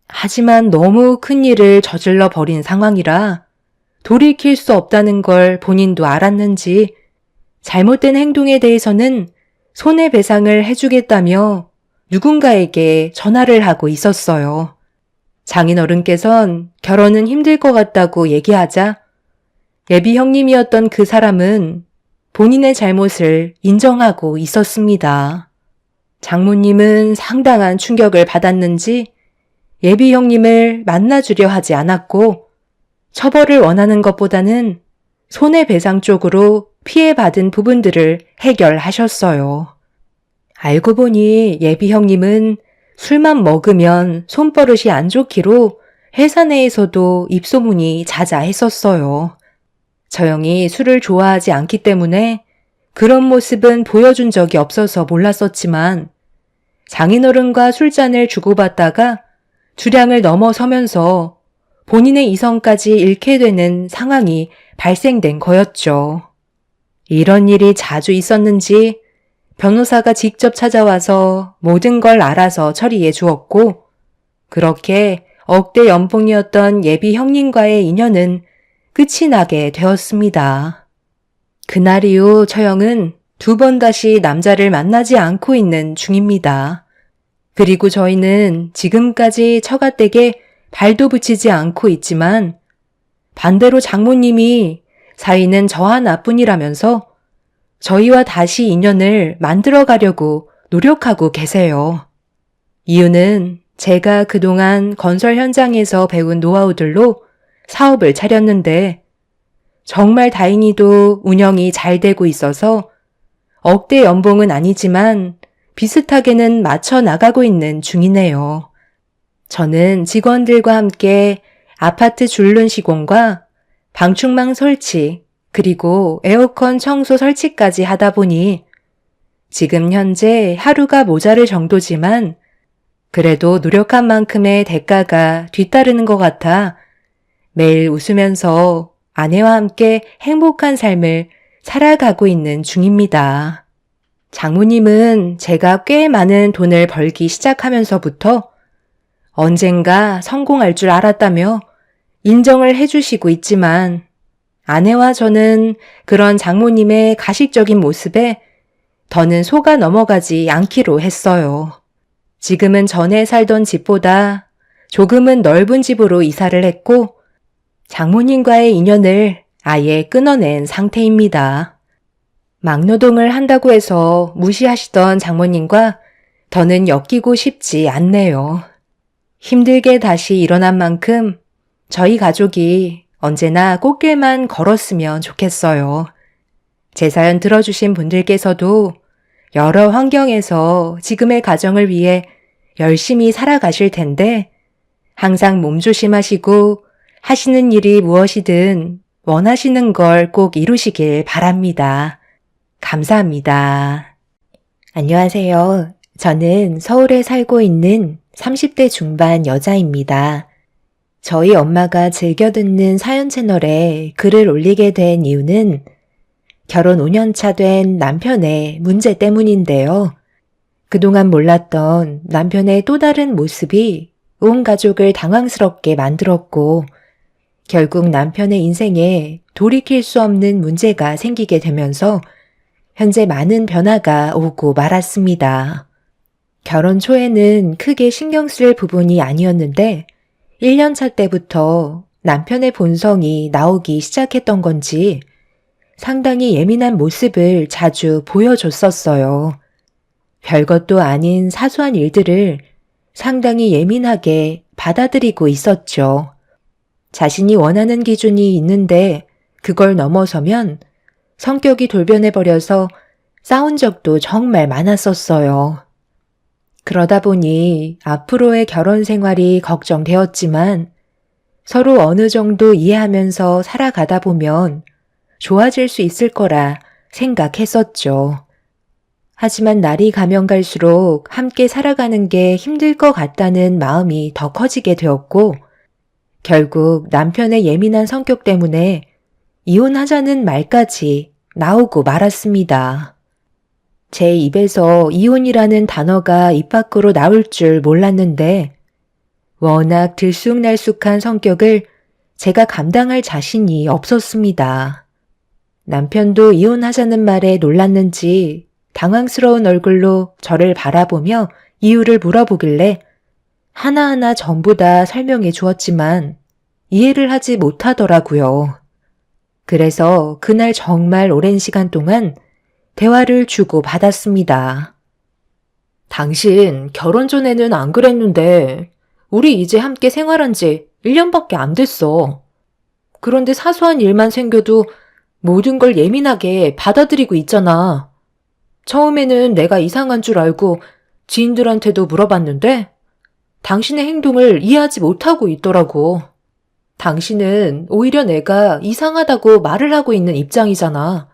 하지만 너무 큰 일을 저질러 버린 상황이라 돌이킬 수 없다는 걸 본인도 알았는지 잘못된 행동에 대해서는 손해배상을 해주겠다며 누군가에게 전화를 하고 있었어요. 장인어른께선 결혼은 힘들 것 같다고 얘기하자 예비 형님이었던 그 사람은 본인의 잘못을 인정하고 있었습니다. 장모님은 상당한 충격을 받았는지 예비 형님을 만나주려 하지 않았고 처벌을 원하는 것보다는 손해배상 쪽으로 피해받은 부분들을 해결하셨어요. 알고 보니 예비 형님은 술만 먹으면 손버릇이 안 좋기로 회사 내에서도 입소문이 자자했었어요. 저 형이 술을 좋아하지 않기 때문에 그런 모습은 보여준 적이 없어서 몰랐었지만 장인어른과 술잔을 주고받다가 주량을 넘어서면서 본인의 이성까지 잃게 되는 상황이 발생된 거였죠. 이런 일이 자주 있었는지 변호사가 직접 찾아와서 모든 걸 알아서 처리해 주었고 그렇게 억대 연봉이었던 예비 형님과의 인연은 끝이 나게 되었습니다. 그날 이후 처형은 2번 다시 남자를 만나지 않고 있는 중입니다. 그리고 저희는 지금까지 처가댁에 발도 붙이지 않고 있지만 반대로 장모님이 사위는 저 하나뿐이라면서 저희와 다시 인연을 만들어 가려고 노력하고 계세요. 이유는 제가 그동안 건설 현장에서 배운 노하우들로 사업을 차렸는데 정말 다행히도 운영이 잘 되고 있어서 억대 연봉은 아니지만 비슷하게는 맞춰 나가고 있는 중이네요. 저는 직원들과 함께 아파트 줄눈 시공과 방충망 설치, 그리고 에어컨 청소 설치까지 하다 보니 지금 현재 하루가 모자랄 정도지만 그래도 노력한 만큼의 대가가 뒤따르는 것 같아 매일 웃으면서 아내와 함께 행복한 삶을 살아가고 있는 중입니다. 장모님은 제가 꽤 많은 돈을 벌기 시작하면서부터 언젠가 성공할 줄 알았다며 인정을 해주시고 있지만 아내와 저는 그런 장모님의 가식적인 모습에 더는 속아 넘어가지 않기로 했어요. 지금은 전에 살던 집보다 조금은 넓은 집으로 이사를 했고 장모님과의 인연을 아예 끊어낸 상태입니다. 막노동을 한다고 해서 무시하시던 장모님과 더는 엮이고 싶지 않네요. 힘들게 다시 일어난 만큼 저희 가족이 언제나 꽃길만 걸었으면 좋겠어요. 제 사연 들어주신 분들께서도 여러 환경에서 지금의 가정을 위해 열심히 살아가실 텐데 항상 몸조심하시고 하시는 일이 무엇이든 원하시는 걸 꼭 이루시길 바랍니다. 감사합니다. 안녕하세요. 저는 서울에 살고 있는 30대 중반 여자입니다. 저희 엄마가 즐겨 듣는 사연 채널에 글을 올리게 된 이유는 결혼 5년 차 된 남편의 문제 때문인데요. 그동안 몰랐던 남편의 또 다른 모습이 온 가족을 당황스럽게 만들었고, 결국 남편의 인생에 돌이킬 수 없는 문제가 생기게 되면서 현재 많은 변화가 오고 말았습니다. 결혼 초에는 크게 신경 쓸 부분이 아니었는데 1년 차 때부터 남편의 본성이 나오기 시작했던 건지 상당히 예민한 모습을 자주 보여줬었어요. 별것도 아닌 사소한 일들을 상당히 예민하게 받아들이고 있었죠. 자신이 원하는 기준이 있는데 그걸 넘어서면 성격이 돌변해버려서 싸운 적도 정말 많았었어요. 그러다 보니 앞으로의 결혼 생활이 걱정되었지만 서로 어느 정도 이해하면서 살아가다 보면 좋아질 수 있을 거라 생각했었죠. 하지만 날이 가면 갈수록 함께 살아가는 게 힘들 것 같다는 마음이 더 커지게 되었고, 결국 남편의 예민한 성격 때문에 이혼하자는 말까지 나오고 말았습니다. 제 입에서 이혼이라는 단어가 입 밖으로 나올 줄 몰랐는데 워낙 들쑥날쑥한 성격을 제가 감당할 자신이 없었습니다. 남편도 이혼하자는 말에 놀랐는지 당황스러운 얼굴로 저를 바라보며 이유를 물어보길래 하나하나 전부 다 설명해 주었지만 이해를 하지 못하더라고요. 그래서 그날 정말 오랜 시간 동안 대화를 주고 받았습니다. 당신 결혼 전에는 안 그랬는데 우리 이제 함께 생활한 지 1년밖에 안 됐어. 그런데 사소한 일만 생겨도 모든 걸 예민하게 받아들이고 있잖아. 처음에는 내가 이상한 줄 알고 지인들한테도 물어봤는데 당신의 행동을 이해하지 못하고 있더라고. 당신은 오히려 내가 이상하다고 말을 하고 있는 입장이잖아.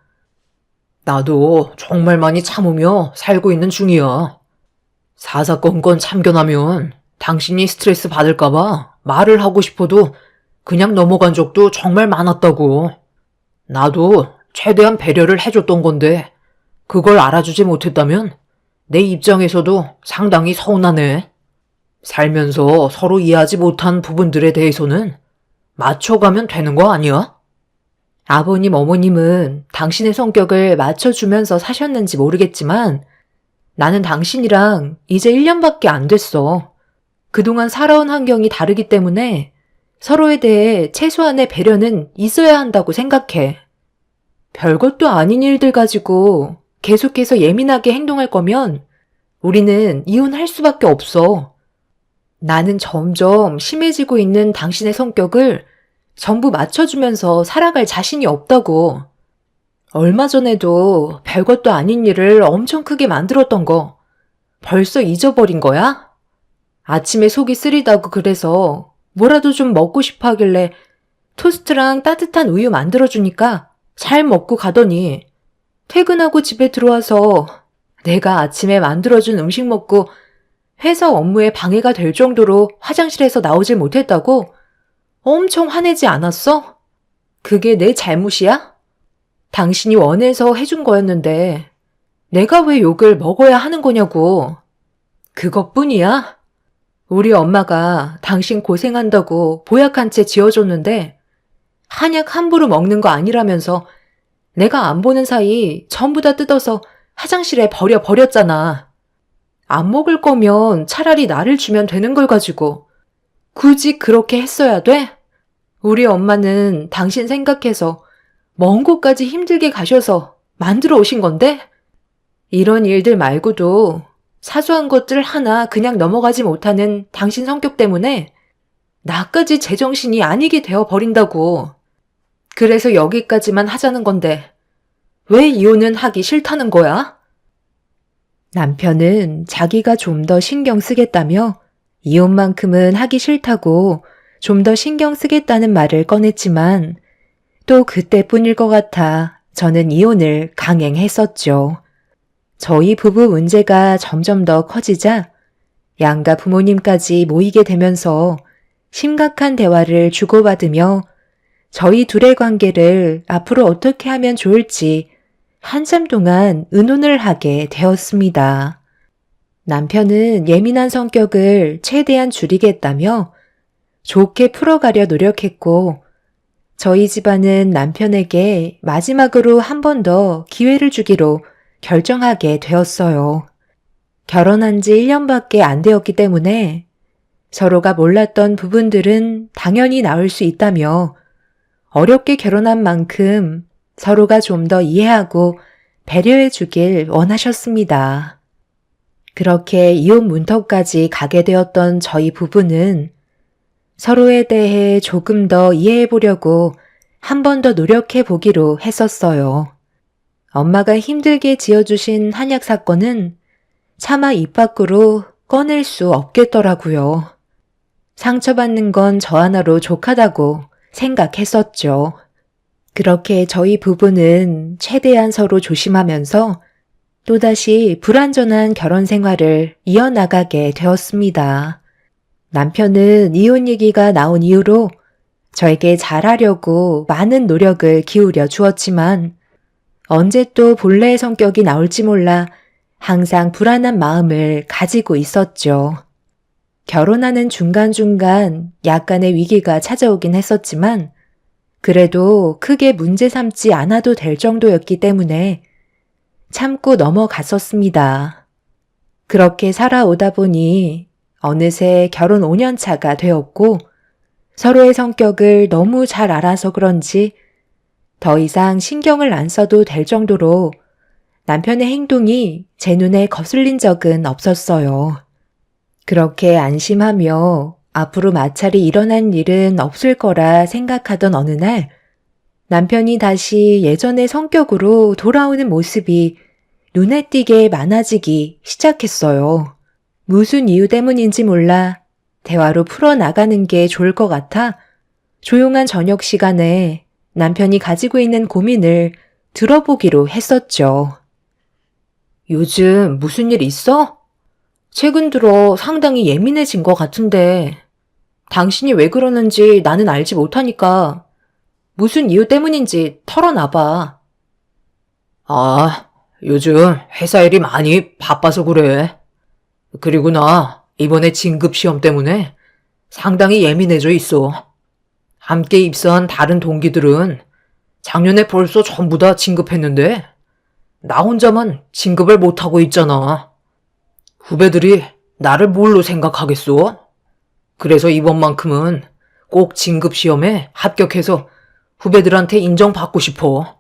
나도 정말 많이 참으며 살고 있는 중이야. 사사건건 참견하면 당신이 스트레스 받을까봐 말을 하고 싶어도 그냥 넘어간 적도 정말 많았다고. 나도 최대한 배려를 해줬던 건데 그걸 알아주지 못했다면 내 입장에서도 상당히 서운하네. 살면서 서로 이해하지 못한 부분들에 대해서는 맞춰가면 되는 거 아니야? 아버님, 어머님은 당신의 성격을 맞춰주면서 사셨는지 모르겠지만 나는 당신이랑 이제 1년밖에 안 됐어. 그동안 살아온 환경이 다르기 때문에 서로에 대해 최소한의 배려는 있어야 한다고 생각해. 별것도 아닌 일들 가지고 계속해서 예민하게 행동할 거면 우리는 이혼할 수밖에 없어. 나는 점점 심해지고 있는 당신의 성격을 전부 맞춰주면서 살아갈 자신이 없다고. 얼마 전에도 별것도 아닌 일을 엄청 크게 만들었던 거 벌써 잊어버린 거야? 아침에 속이 쓰리다고 그래서 뭐라도 좀 먹고 싶어 하길래 토스트랑 따뜻한 우유 만들어주니까 잘 먹고 가더니 퇴근하고 집에 들어와서 내가 아침에 만들어준 음식 먹고 회사 업무에 방해가 될 정도로 화장실에서 나오질 못했다고 엄청 화내지 않았어? 그게 내 잘못이야? 당신이 원해서 해준 거였는데 내가 왜 욕을 먹어야 하는 거냐고. 그것뿐이야? 우리 엄마가 당신 고생한다고 보약 한 채 지어줬는데 한약 함부로 먹는 거 아니라면서 내가 안 보는 사이 전부 다 뜯어서 화장실에 버렸잖아. 안 먹을 거면 차라리 나를 주면 되는 걸 가지고 굳이 그렇게 했어야 돼? 우리 엄마는 당신 생각해서 먼 곳까지 힘들게 가셔서 만들어 오신 건데 이런 일들 말고도 사소한 것들 하나 그냥 넘어가지 못하는 당신 성격 때문에 나까지 제정신이 아니게 되어 버린다고. 그래서 여기까지만 하자는 건데 왜 이혼은 하기 싫다는 거야? 남편은 자기가 좀 더 신경 쓰겠다며 이혼만큼은 하기 싫다고 좀 더 신경 쓰겠다는 말을 꺼냈지만 또 그때뿐일 것 같아 저는 이혼을 강행했었죠. 저희 부부 문제가 점점 더 커지자 양가 부모님까지 모이게 되면서 심각한 대화를 주고받으며 저희 둘의 관계를 앞으로 어떻게 하면 좋을지 한참 동안 의논을 하게 되었습니다. 남편은 예민한 성격을 최대한 줄이겠다며 좋게 풀어가려 노력했고, 저희 집안은 남편에게 마지막으로 한 번 더 기회를 주기로 결정하게 되었어요. 결혼한 지 1년밖에 안 되었기 때문에 서로가 몰랐던 부분들은 당연히 나올 수 있다며 어렵게 결혼한 만큼 서로가 좀 더 이해하고 배려해 주길 원하셨습니다. 그렇게 이혼 문턱까지 가게 되었던 저희 부부는 서로에 대해 조금 더 이해해 보려고 한 번 더 노력해 보기로 했었어요. 엄마가 힘들게 지어주신 한약 사건은 차마 입 밖으로 꺼낼 수 없겠더라고요. 상처받는 건 저 하나로 족하다고 생각했었죠. 그렇게 저희 부부는 최대한 서로 조심하면서 또다시 불완전한 결혼 생활을 이어나가게 되었습니다. 남편은 이혼 얘기가 나온 이후로 저에게 잘하려고 많은 노력을 기울여 주었지만 언제 또 본래의 성격이 나올지 몰라 항상 불안한 마음을 가지고 있었죠. 결혼하는 중간중간 약간의 위기가 찾아오긴 했었지만 그래도 크게 문제 삼지 않아도 될 정도였기 때문에 참고 넘어갔었습니다. 그렇게 살아오다 보니 어느새 결혼 5년 차가 되었고 서로의 성격을 너무 잘 알아서 그런지 더 이상 신경을 안 써도 될 정도로 남편의 행동이 제 눈에 거슬린 적은 없었어요. 그렇게 안심하며 앞으로 마찰이 일어난 일은 없을 거라 생각하던 어느 날 남편이 다시 예전의 성격으로 돌아오는 모습이 눈에 띄게 많아지기 시작했어요. 무슨 이유 때문인지 몰라 대화로 풀어나가는 게 좋을 것 같아 조용한 저녁 시간에 남편이 가지고 있는 고민을 들어보기로 했었죠. 요즘 무슨 일 있어? 최근 들어 상당히 예민해진 것 같은데 당신이 왜 그러는지 나는 알지 못하니까 무슨 이유 때문인지 털어놔봐. 아, 요즘 회사 일이 많이 바빠서 그래. 그리고 나 이번에 진급 시험 때문에 상당히 예민해져 있어. 함께 입사한 다른 동기들은 작년에 벌써 전부 다 진급했는데 나 혼자만 진급을 못하고 있잖아. 후배들이 나를 뭘로 생각하겠어? 그래서 이번만큼은 꼭 진급 시험에 합격해서 후배들한테 인정받고 싶어.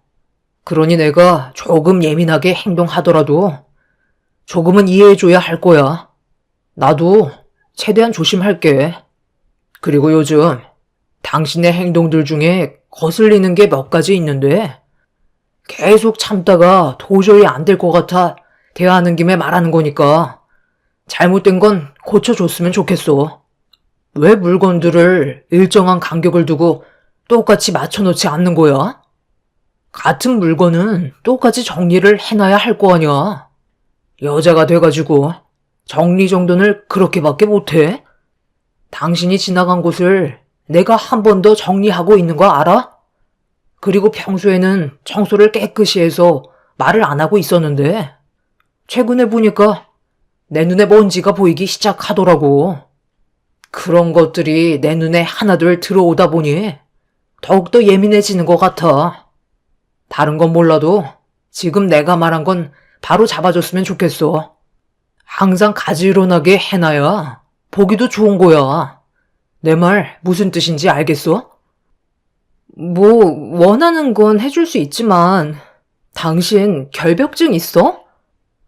그러니 내가 조금 예민하게 행동하더라도 조금은 이해해줘야 할 거야. 나도 최대한 조심할게. 그리고 요즘 당신의 행동들 중에 거슬리는 게 몇 가지 있는데 계속 참다가 도저히 안 될 것 같아 대화하는 김에 말하는 거니까 잘못된 건 고쳐줬으면 좋겠어. 왜 물건들을 일정한 간격을 두고 똑같이 맞춰놓지 않는 거야? 같은 물건은 똑같이 정리를 해놔야 할 거 아니야. 여자가 돼가지고 정리 정돈을 그렇게밖에 못해? 당신이 지나간 곳을 내가 한 번 더 정리하고 있는 거 알아? 그리고 평소에는 청소를 깨끗이 해서 말을 안 하고 있었는데 최근에 보니까 내 눈에 먼지가 보이기 시작하더라고. 그런 것들이 내 눈에 하나둘 들어오다 보니 더욱더 예민해지는 것 같아. 다른 건 몰라도 지금 내가 말한 건 바로 잡아줬으면 좋겠어. 항상 가지런하게 해놔야 보기도 좋은 거야. 내 말 무슨 뜻인지 알겠어? 뭐 원하는 건 해줄 수 있지만 당신 결벽증 있어?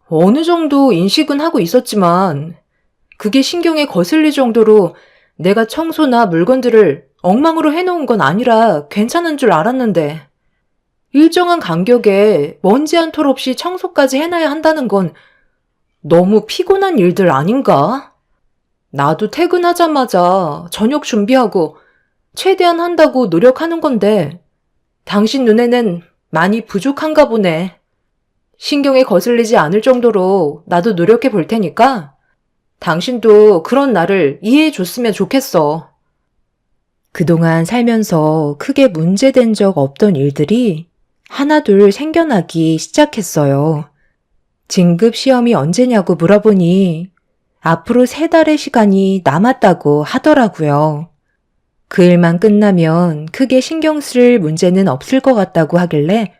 어느 정도 인식은 하고 있었지만 그게 신경에 거슬릴 정도로 내가 청소나 물건들을 엉망으로 해놓은 건 아니라 괜찮은 줄 알았는데 일정한 간격에 먼지 한 톨 없이 청소까지 해놔야 한다는 건 너무 피곤한 일들 아닌가? 나도 퇴근하자마자 저녁 준비하고 최대한 한다고 노력하는 건데 당신 눈에는 많이 부족한가 보네. 신경에 거슬리지 않을 정도로 나도 노력해 볼 테니까 당신도 그런 나를 이해해 줬으면 좋겠어. 그동안 살면서 크게 문제된 적 없던 일들이 하나둘 생겨나기 시작했어요. 진급 시험이 언제냐고 물어보니 앞으로 3달의 시간이 남았다고 하더라고요. 그 일만 끝나면 크게 신경 쓸 문제는 없을 것 같다고 하길래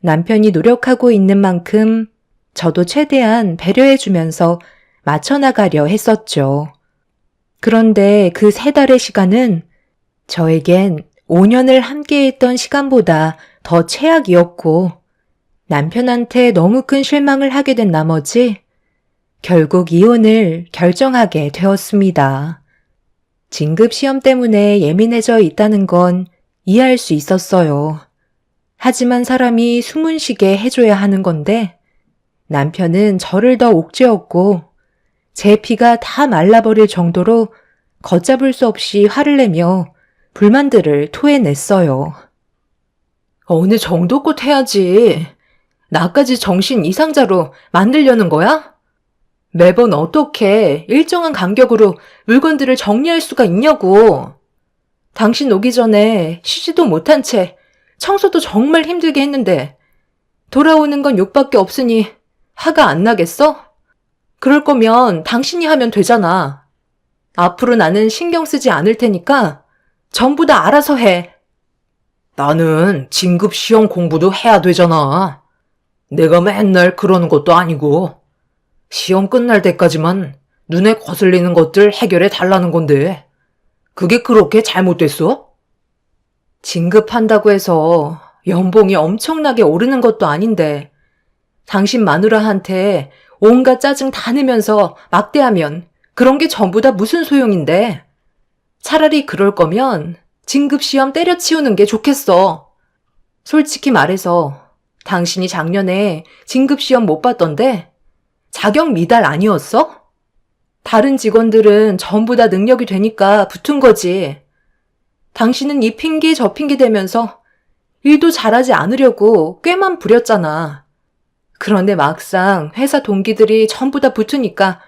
남편이 노력하고 있는 만큼 저도 최대한 배려해주면서 맞춰나가려 했었죠. 그런데 그 3달의 시간은 저에겐 5년을 함께했던 시간보다 더 최악이었고 남편한테 너무 큰 실망을 하게 된 나머지 결국 이혼을 결정하게 되었습니다. 진급 시험 때문에 예민해져 있다는 건 이해할 수 있었어요. 하지만 사람이 숨은 쉬게 해줘야 하는 건데 남편은 저를 더 옥죄었고 제 피가 다 말라버릴 정도로 걷잡을 수 없이 화를 내며 불만들을 토해냈어요. 어느 정도껏 해야지. 나까지 정신 이상자로 만들려는 거야? 매번 어떻게 일정한 간격으로 물건들을 정리할 수가 있냐고. 당신 오기 전에 쉬지도 못한 채 청소도 정말 힘들게 했는데 돌아오는 건 욕밖에 없으니 화가 안 나겠어? 그럴 거면 당신이 하면 되잖아. 앞으로 나는 신경 쓰지 않을 테니까 전부 다 알아서 해. 나는 진급 시험 공부도 해야 되잖아. 내가 맨날 그러는 것도 아니고 시험 끝날 때까지만 눈에 거슬리는 것들 해결해 달라는 건데 그게 그렇게 잘못됐어? 진급한다고 해서 연봉이 엄청나게 오르는 것도 아닌데 당신 마누라한테 온갖 짜증 다 내면서 막대하면 그런 게 전부 다 무슨 소용인데. 차라리 그럴 거면 진급시험 때려치우는 게 좋겠어. 솔직히 말해서 당신이 작년에 진급시험 못 봤던데 자격 미달 아니었어? 다른 직원들은 전부 다 능력이 되니까 붙은 거지. 당신은 이 핑계 저 핑계 대면서 일도 잘하지 않으려고 꾀만 부렸잖아. 그런데 막상 회사 동기들이 전부 다 붙으니까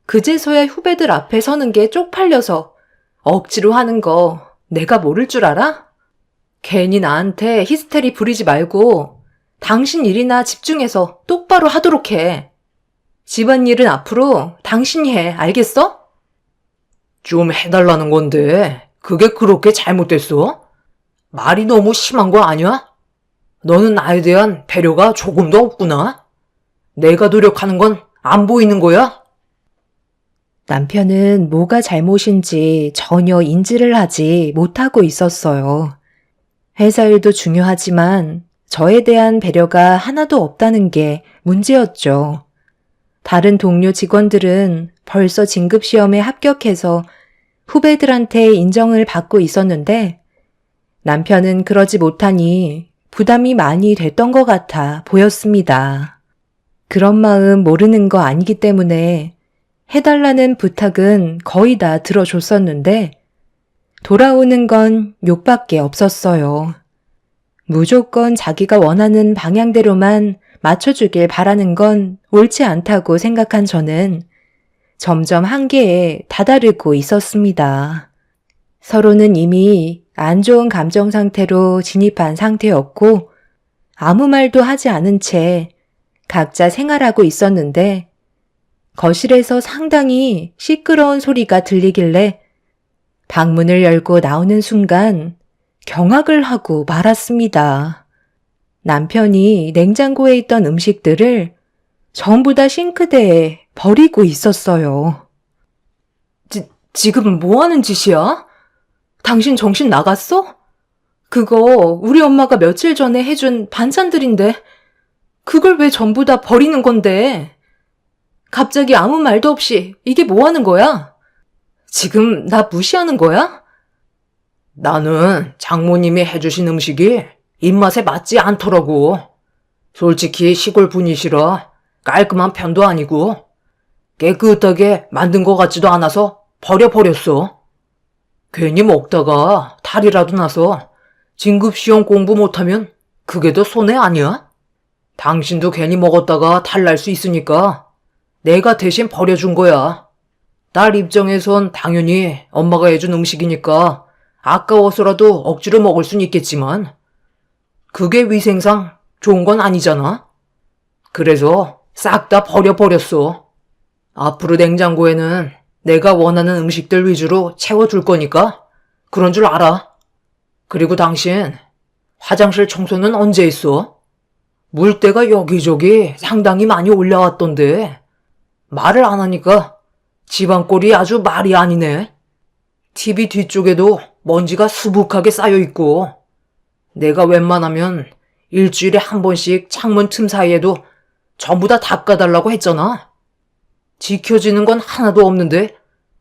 그제서야 후배들 앞에 서는 게 쪽팔려서 억지로 하는 거 내가 모를 줄 알아? 괜히 나한테 히스테리 부리지 말고 당신 일이나 집중해서 똑바로 하도록 해. 집안일은 앞으로 당신이 해, 알겠어? 좀 해달라는 건데 그게 그렇게 잘못됐어? 말이 너무 심한 거 아니야? 너는 나에 대한 배려가 조금도 없구나. 내가 노력하는 건 안 보이는 거야? 남편은 뭐가 잘못인지 전혀 인지를 하지 못하고 있었어요. 회사 일도 중요하지만 저에 대한 배려가 하나도 없다는 게 문제였죠. 다른 동료 직원들은 벌써 진급시험에 합격해서 후배들한테 인정을 받고 있었는데 남편은 그러지 못하니 부담이 많이 됐던 것 같아 보였습니다. 그런 마음 모르는 거 아니기 때문에 해달라는 부탁은 거의 다 들어줬었는데 돌아오는 건 욕밖에 없었어요. 무조건 자기가 원하는 방향대로만 맞춰주길 바라는 건 옳지 않다고 생각한 저는 점점 한계에 다다르고 있었습니다. 서로는 이미 안 좋은 감정 상태로 진입한 상태였고 아무 말도 하지 않은 채 각자 생활하고 있었는데 거실에서 상당히 시끄러운 소리가 들리길래 방문을 열고 나오는 순간 경악을 하고 말았습니다. 남편이 냉장고에 있던 음식들을 전부 다 싱크대에 버리고 있었어요. 지금 뭐 하는 짓이야? 당신 정신 나갔어? 그거 우리 엄마가 며칠 전에 해준 반찬들인데 그걸 왜 전부 다 버리는 건데? 갑자기 아무 말도 없이 이게 뭐 하는 거야? 지금 나 무시하는 거야? 나는 장모님이 해주신 음식이 입맛에 맞지 않더라고. 솔직히 시골 분이시라 깔끔한 편도 아니고 깨끗하게 만든 것 같지도 않아서 버려버렸어. 괜히 먹다가 탈이라도 나서 진급시험 공부 못하면 그게 더 손해 아니야? 당신도 괜히 먹었다가 탈 날 수 있으니까 내가 대신 버려준 거야. 딸 입장에선 당연히 엄마가 해준 음식이니까 아까워서라도 억지로 먹을 순 있겠지만 그게 위생상 좋은 건 아니잖아. 그래서 싹 다 버려버렸어. 앞으로 냉장고에는 내가 원하는 음식들 위주로 채워줄 거니까 그런 줄 알아. 그리고 당신, 화장실 청소는 언제 했어? 물때가 여기저기 상당히 많이 올라왔던데 말을 안 하니까 집안꼴이 아주 말이 아니네. TV 뒤쪽에도 먼지가 수북하게 쌓여있고 내가 웬만하면 일주일에 한 번씩 창문 틈 사이에도 전부 다 닦아달라고 했잖아. 지켜지는 건 하나도 없는데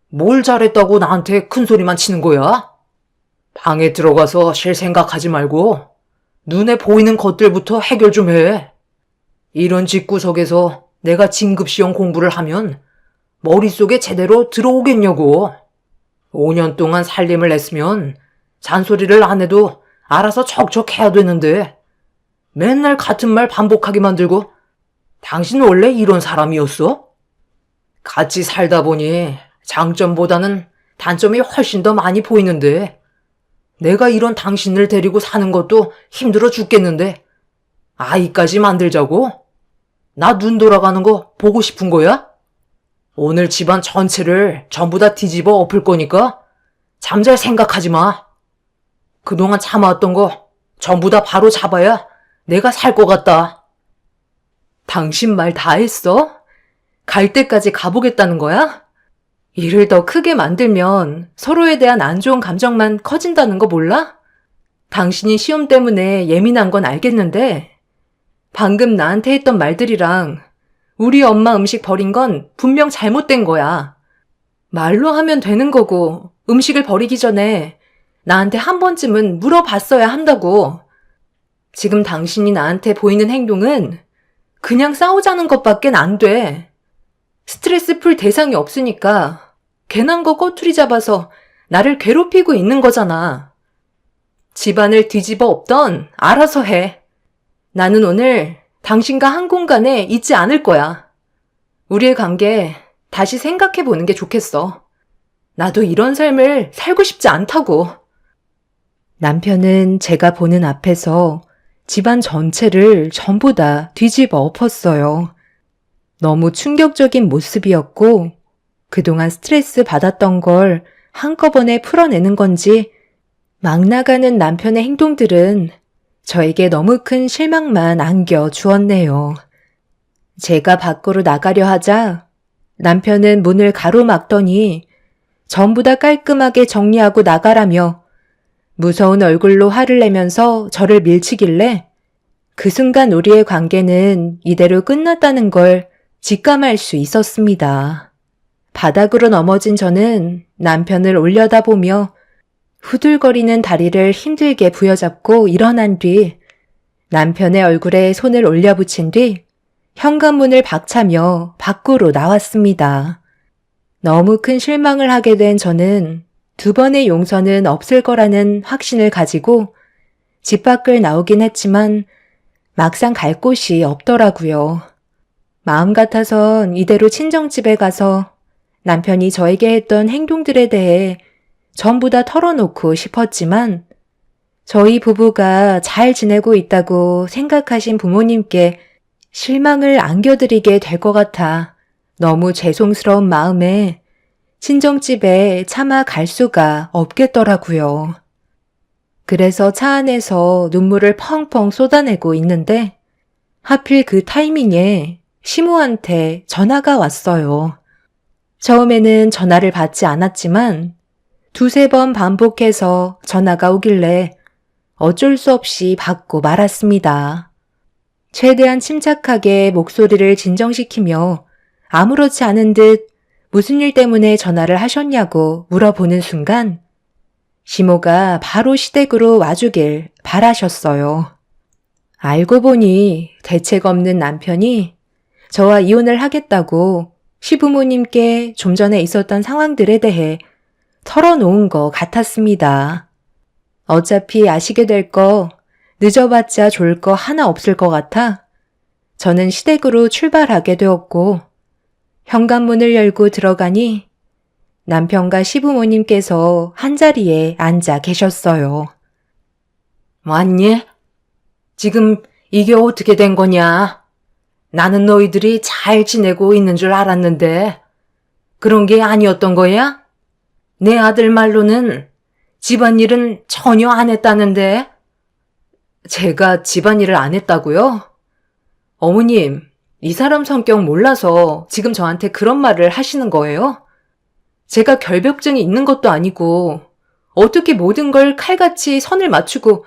뭘 잘했다고 나한테 큰소리만 치는 거야? 방에 들어가서 쉴 생각하지 말고 눈에 보이는 것들부터 해결 좀 해. 이런 집구석에서 내가 진급시험 공부를 하면 머릿속에 제대로 들어오겠냐고. 5년 동안 살림을 했으면 잔소리를 안 해도 알아서 척척해야 되는데 맨날 같은 말 반복하게 만들고 당신 원래 이런 사람이었어? 같이 살다 보니 장점보다는 단점이 훨씬 더 많이 보이는데 내가 이런 당신을 데리고 사는 것도 힘들어 죽겠는데 아이까지 만들자고? 나 눈 돌아가는 거 보고 싶은 거야? 오늘 집안 전체를 전부 다 뒤집어 엎을 거니까 잠잘 생각하지 마. 그동안 참아왔던 거 전부 다 바로 잡아야 내가 살 것 같다. 당신 말 다 했어? 갈 때까지 가보겠다는 거야? 일을 더 크게 만들면 서로에 대한 안 좋은 감정만 커진다는 거 몰라? 당신이 시험 때문에 예민한 건 알겠는데 방금 나한테 했던 말들이랑 우리 엄마 음식 버린 건 분명 잘못된 거야. 말로 하면 되는 거고 음식을 버리기 전에 나한테 한 번쯤은 물어봤어야 한다고. 지금 당신이 나한테 보이는 행동은 그냥 싸우자는 것밖엔 안 돼. 스트레스 풀 대상이 없으니까 괜한 거 꼬투리 잡아서 나를 괴롭히고 있는 거잖아. 집안을 뒤집어 엎던 알아서 해. 나는 오늘 당신과 한 공간에 있지 않을 거야. 우리의 관계 다시 생각해 보는 게 좋겠어. 나도 이런 삶을 살고 싶지 않다고. 남편은 제가 보는 앞에서 집안 전체를 전부 다 뒤집어 엎었어요. 너무 충격적인 모습이었고 그동안 스트레스 받았던 걸 한꺼번에 풀어내는 건지 막 나가는 남편의 행동들은 저에게 너무 큰 실망만 안겨 주었네요. 제가 밖으로 나가려 하자 남편은 문을 가로막더니 전부 다 깔끔하게 정리하고 나가라며 무서운 얼굴로 화를 내면서 저를 밀치길래 그 순간 우리의 관계는 이대로 끝났다는 걸 직감할 수 있었습니다. 바닥으로 넘어진 저는 남편을 올려다보며 후들거리는 다리를 힘들게 부여잡고 일어난 뒤 남편의 얼굴에 손을 올려붙인 뒤 현관문을 박차며 밖으로 나왔습니다. 너무 큰 실망을 하게 된 저는 두 번의 용서는 없을 거라는 확신을 가지고 집 밖을 나오긴 했지만 막상 갈 곳이 없더라고요. 마음 같아선 이대로 친정집에 가서 남편이 저에게 했던 행동들에 대해 전부 다 털어놓고 싶었지만 저희 부부가 잘 지내고 있다고 생각하신 부모님께 실망을 안겨드리게 될 것 같아 너무 죄송스러운 마음에 친정집에 차마 갈 수가 없겠더라고요. 그래서 차 안에서 눈물을 펑펑 쏟아내고 있는데 하필 그 타이밍에 시모한테 전화가 왔어요. 처음에는 전화를 받지 않았지만 두세 번 반복해서 전화가 오길래 어쩔 수 없이 받고 말았습니다. 최대한 침착하게 목소리를 진정시키며 아무렇지 않은 듯 무슨 일 때문에 전화를 하셨냐고 물어보는 순간 시모가 바로 시댁으로 와주길 바라셨어요. 알고 보니 대책 없는 남편이 저와 이혼을 하겠다고 시부모님께 좀 전에 있었던 상황들에 대해 털어놓은 것 같았습니다. 어차피 아시게 될 거 늦어봤자 좋을 거 하나 없을 것 같아 저는 시댁으로 출발하게 되었고 현관문을 열고 들어가니 남편과 시부모님께서 한자리에 앉아 계셨어요. 왔니? 지금 이게 어떻게 된 거냐? 나는 너희들이 잘 지내고 있는 줄 알았는데 그런 게 아니었던 거야? 내 아들 말로는 집안일은 전혀 안 했다는데. 제가 집안일을 안 했다고요? 어머님, 이 사람 성격 몰라서 지금 저한테 그런 말을 하시는 거예요? 제가 결벽증이 있는 것도 아니고 어떻게 모든 걸 칼같이 선을 맞추고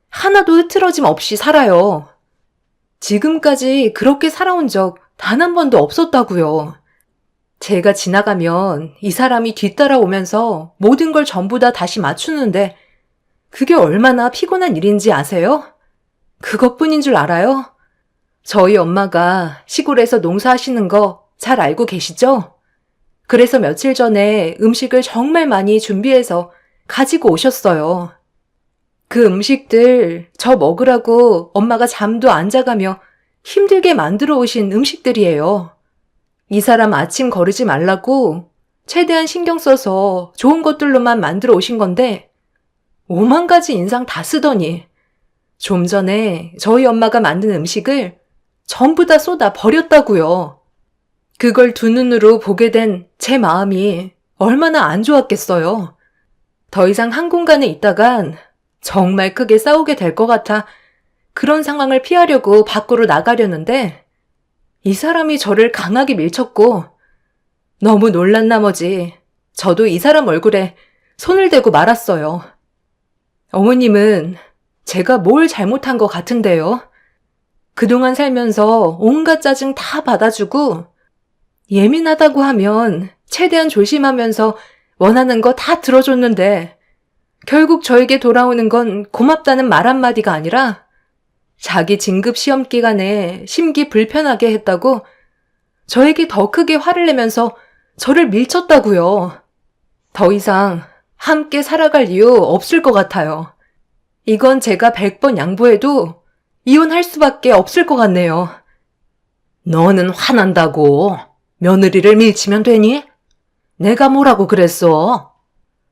하나도 흐트러짐 없이 살아요. 지금까지 그렇게 살아온 적 단 한 번도 없었다고요. 제가 지나가면 이 사람이 뒤따라오면서 모든 걸 전부 다 다시 맞추는데 그게 얼마나 피곤한 일인지 아세요? 그것뿐인 줄 알아요? 저희 엄마가 시골에서 농사하시는 거 잘 알고 계시죠? 그래서 며칠 전에 음식을 정말 많이 준비해서 가지고 오셨어요. 그 음식들 저 먹으라고 엄마가 잠도 안 자가며 힘들게 만들어 오신 음식들이에요. 이 사람 아침 거르지 말라고 최대한 신경 써서 좋은 것들로만 만들어 오신 건데 5만 가지 인상 다 쓰더니 좀 전에 저희 엄마가 만든 음식을 전부 다 쏟아 버렸다고요. 그걸 두 눈으로 보게 된 제 마음이 얼마나 안 좋았겠어요. 더 이상 한 공간에 있다간 정말 크게 싸우게 될 것 같아 그런 상황을 피하려고 밖으로 나가려는데 이 사람이 저를 강하게 밀쳤고 너무 놀란 나머지 저도 이 사람 얼굴에 손을 대고 말았어요. 어머님은 제가 뭘 잘못한 것 같은데요. 그동안 살면서 온갖 짜증 다 받아주고 예민하다고 하면 최대한 조심하면서 원하는 거 다 들어줬는데 결국 저에게 돌아오는 건 고맙다는 말 한마디가 아니라 자기 진급 시험 기간에 심기 불편하게 했다고 저에게 더 크게 화를 내면서 저를 밀쳤다고요. 더 이상 함께 살아갈 이유 없을 것 같아요. 이건 제가 100번 양보해도 이혼할 수밖에 없을 것 같네요. 너는 화난다고 며느리를 밀치면 되니? 내가 뭐라고 그랬어?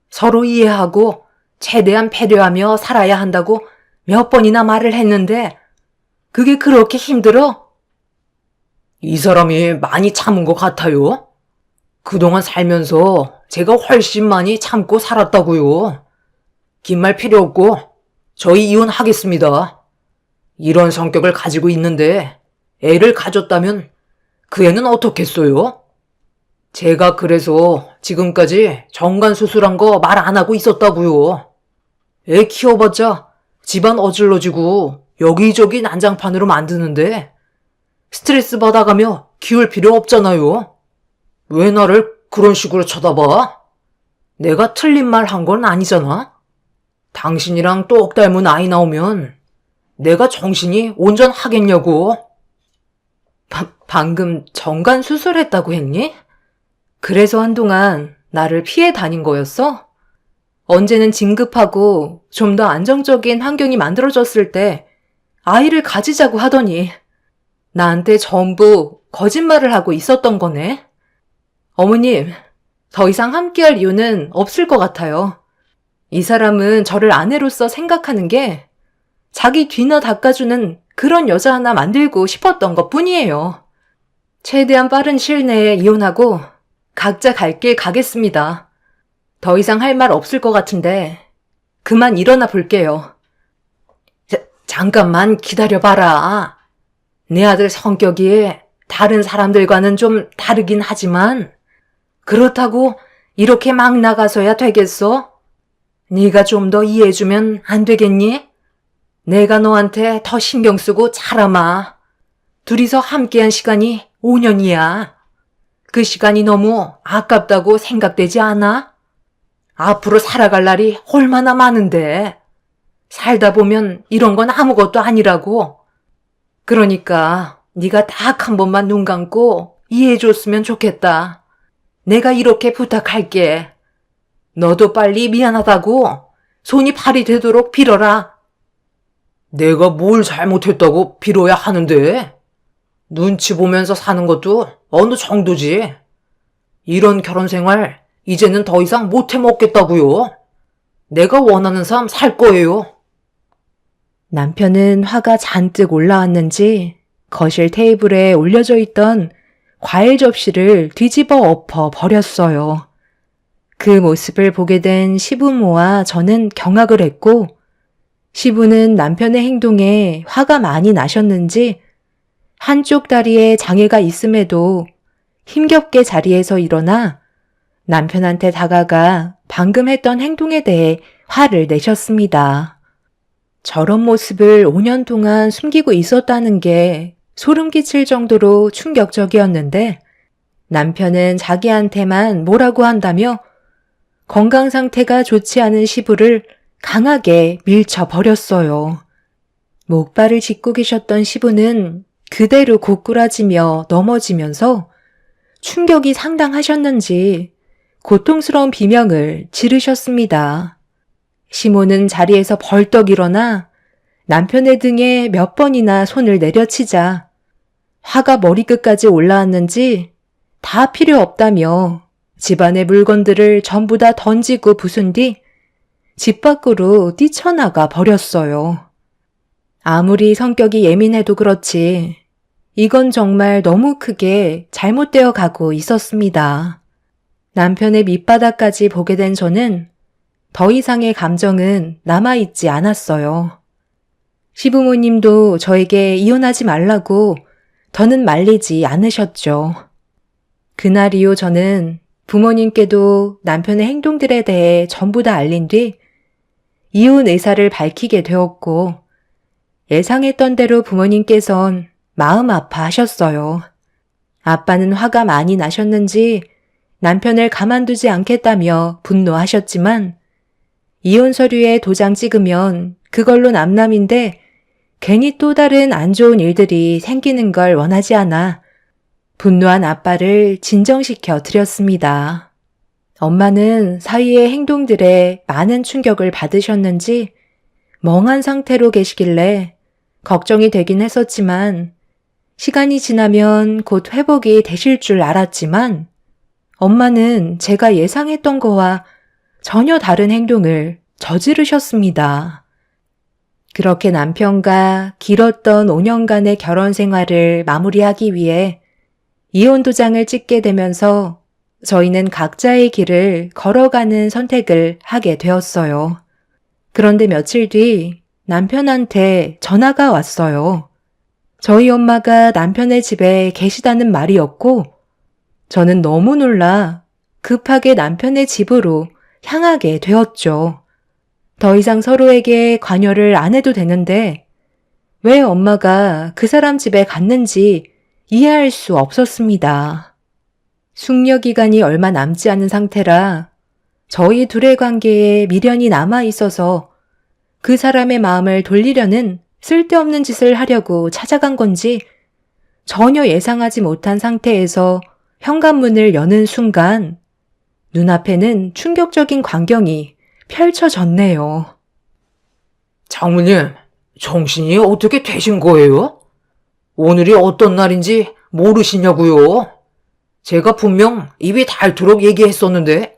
서로 이해하고 최대한 배려하며 살아야 한다고 몇 번이나 말을 했는데 그게 그렇게 힘들어? 이 사람이 많이 참은 것 같아요. 그동안 살면서 제가 훨씬 많이 참고 살았다고요. 긴 말 필요 없고 저희 이혼하겠습니다. 이런 성격을 가지고 있는데 애를 가졌다면 그 애는 어떻겠어요? 제가 그래서 지금까지 정관 수술한 거 말 안 하고 있었다고요. 애 키워봤자 집안 어질러지고 여기저기 난장판으로 만드는데 스트레스 받아가며 키울 필요 없잖아요. 왜 나를 그런 식으로 쳐다봐? 내가 틀린 말 한 건 아니잖아. 당신이랑 똑 닮은 아이 나오면 내가 정신이 온전하겠냐고. 방금 정관 수술했다고 했니? 그래서 한동안 나를 피해 다닌 거였어? 언제는 진급하고 좀 더 안정적인 환경이 만들어졌을 때 아이를 가지자고 하더니 나한테 전부 거짓말을 하고 있었던 거네. 어머님, 더 이상 함께할 이유는 없을 것 같아요. 이 사람은 저를 아내로서 생각하는 게 자기 뒤나 닦아주는 그런 여자 하나 만들고 싶었던 것 뿐이에요. 최대한 빠른 시일 내에 이혼하고 각자 갈 길 가겠습니다. 더 이상 할 말 없을 것 같은데 그만 일어나 볼게요. 잠깐만 기다려봐라. 내 아들 성격이 다른 사람들과는 좀 다르긴 하지만 그렇다고 이렇게 막 나가서야 되겠어? 네가 좀 더 이해해주면 안 되겠니? 내가 너한테 더 신경 쓰고 자라마. 둘이서 함께한 시간이 5년이야. 그 시간이 너무 아깝다고 생각되지 않아? 앞으로 살아갈 날이 얼마나 많은데. 살다 보면 이런 건 아무것도 아니라고. 그러니까 네가 딱 한 번만 눈 감고 이해해줬으면 좋겠다. 내가 이렇게 부탁할게. 너도 빨리 미안하다고 손이 발이 되도록 빌어라. 내가 뭘 잘못했다고 빌어야 하는데? 눈치 보면서 사는 것도 어느 정도지. 이런 결혼 생활 이제는 더 이상 못해 먹겠다고요. 내가 원하는 삶 살 거예요. 남편은 화가 잔뜩 올라왔는지 거실 테이블에 올려져 있던 과일 접시를 뒤집어 엎어 버렸어요. 그 모습을 보게 된 시부모와 저는 경악을 했고, 시부는 남편의 행동에 화가 많이 나셨는지 한쪽 다리에 장애가 있음에도 힘겹게 자리에서 일어나 남편한테 다가가 방금 했던 행동에 대해 화를 내셨습니다. 저런 모습을 5년 동안 숨기고 있었다는 게 소름 끼칠 정도로 충격적이었는데, 남편은 자기한테만 뭐라고 한다며 건강 상태가 좋지 않은 시부를 강하게 밀쳐버렸어요. 목발을 짚고 계셨던 시부는 그대로 고꾸라지며 넘어지면서 충격이 상당하셨는지 고통스러운 비명을 지르셨습니다. 시모는 자리에서 벌떡 일어나 남편의 등에 몇 번이나 손을 내려치자 화가 머리끝까지 올라왔는지 다 필요 없다며 집안의 물건들을 전부 다 던지고 부순 뒤 집 밖으로 뛰쳐나가 버렸어요. 아무리 성격이 예민해도 그렇지 이건 정말 너무 크게 잘못되어 가고 있었습니다. 남편의 밑바닥까지 보게 된 저는 더 이상의 감정은 남아있지 않았어요. 시부모님도 저에게 이혼하지 말라고 더는 말리지 않으셨죠. 그날 이후 저는 부모님께도 남편의 행동들에 대해 전부 다 알린 뒤 이혼 의사를 밝히게 되었고, 예상했던 대로 부모님께선 마음 아파하셨어요. 아빠는 화가 많이 나셨는지 남편을 가만두지 않겠다며 분노하셨지만, 이혼 서류에 도장 찍으면 그걸로 남남인데 괜히 또 다른 안 좋은 일들이 생기는 걸 원하지 않아 분노한 아빠를 진정시켜 드렸습니다. 엄마는 사위의 행동들에 많은 충격을 받으셨는지 멍한 상태로 계시길래 걱정이 되긴 했었지만, 시간이 지나면 곧 회복이 되실 줄 알았지만 엄마는 제가 예상했던 거와 전혀 다른 행동을 저지르셨습니다. 그렇게 남편과 길었던 5년간의 결혼 생활을 마무리하기 위해 이혼 도장을 찍게 되면서 저희는 각자의 길을 걸어가는 선택을 하게 되었어요. 그런데 며칠 뒤 남편한테 전화가 왔어요. 저희 엄마가 남편의 집에 계시다는 말이었고, 저는 너무 놀라 급하게 남편의 집으로 향하게 되었죠. 더 이상 서로에게 관여를 안 해도 되는데 왜 엄마가 그 사람 집에 갔는지 이해할 수 없었습니다. 숙려 기간이 얼마 남지 않은 상태라 저희 둘의 관계에 미련이 남아 있어서 그 사람의 마음을 돌리려는 쓸데없는 짓을 하려고 찾아간 건지 전혀 예상하지 못한 상태에서 현관문을 여는 순간 눈앞에는 충격적인 광경이 펼쳐졌네요. 장모님, 정신이 어떻게 되신 거예요? 오늘이 어떤 날인지 모르시냐고요? 제가 분명 입이 닳도록 얘기했었는데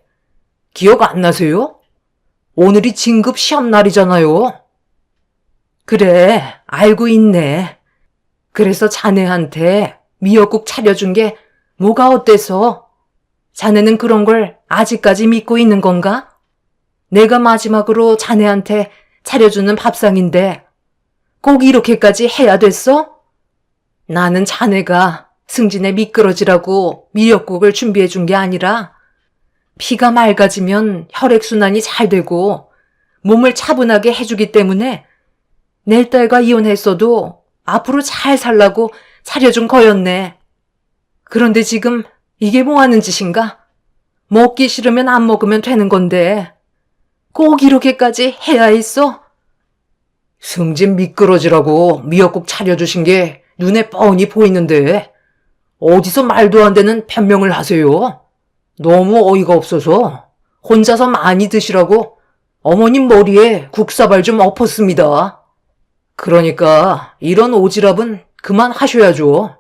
기억 안 나세요? 오늘이 진급 시험 날이잖아요. 그래, 알고 있네. 그래서 자네한테 미역국 차려준 게 뭐가 어때서? 자네는 그런 걸 아직까지 믿고 있는 건가? 내가 마지막으로 자네한테 차려주는 밥상인데 꼭 이렇게까지 해야 됐어? 나는 자네가 승진에 미끄러지라고 미역국을 준비해 준 게 아니라 피가 맑아지면 혈액순환이 잘 되고 몸을 차분하게 해주기 때문에 내 딸과 이혼했어도 앞으로 잘 살라고 차려준 거였네. 그런데 지금 이게 뭐 하는 짓인가? 먹기 싫으면 안 먹으면 되는 건데 꼭 이렇게까지 해야 했어? 승진 미끄러지라고 미역국 차려주신 게 눈에 뻔히 보이는데 어디서 말도 안 되는 변명을 하세요? 너무 어이가 없어서 혼자서 많이 드시라고 어머님 머리에 국사발 좀 엎었습니다. 그러니까 이런 오지랖은 그만하셔야죠.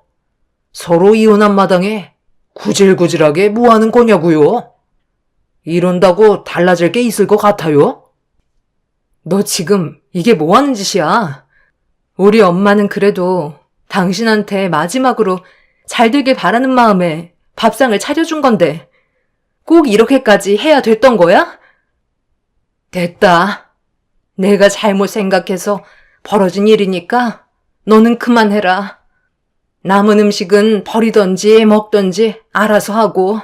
서로 이혼한 마당에 구질구질하게 뭐 하는 거냐고요? 이런다고 달라질 게 있을 것 같아요? 너 지금 이게 뭐 하는 짓이야? 우리 엄마는 그래도 당신한테 마지막으로 잘 되길 바라는 마음에 밥상을 차려준 건데 꼭 이렇게까지 해야 됐던 거야? 됐다. 내가 잘못 생각해서 벌어진 일이니까 너는 그만해라. 남은 음식은 버리던지 먹던지 알아서 하고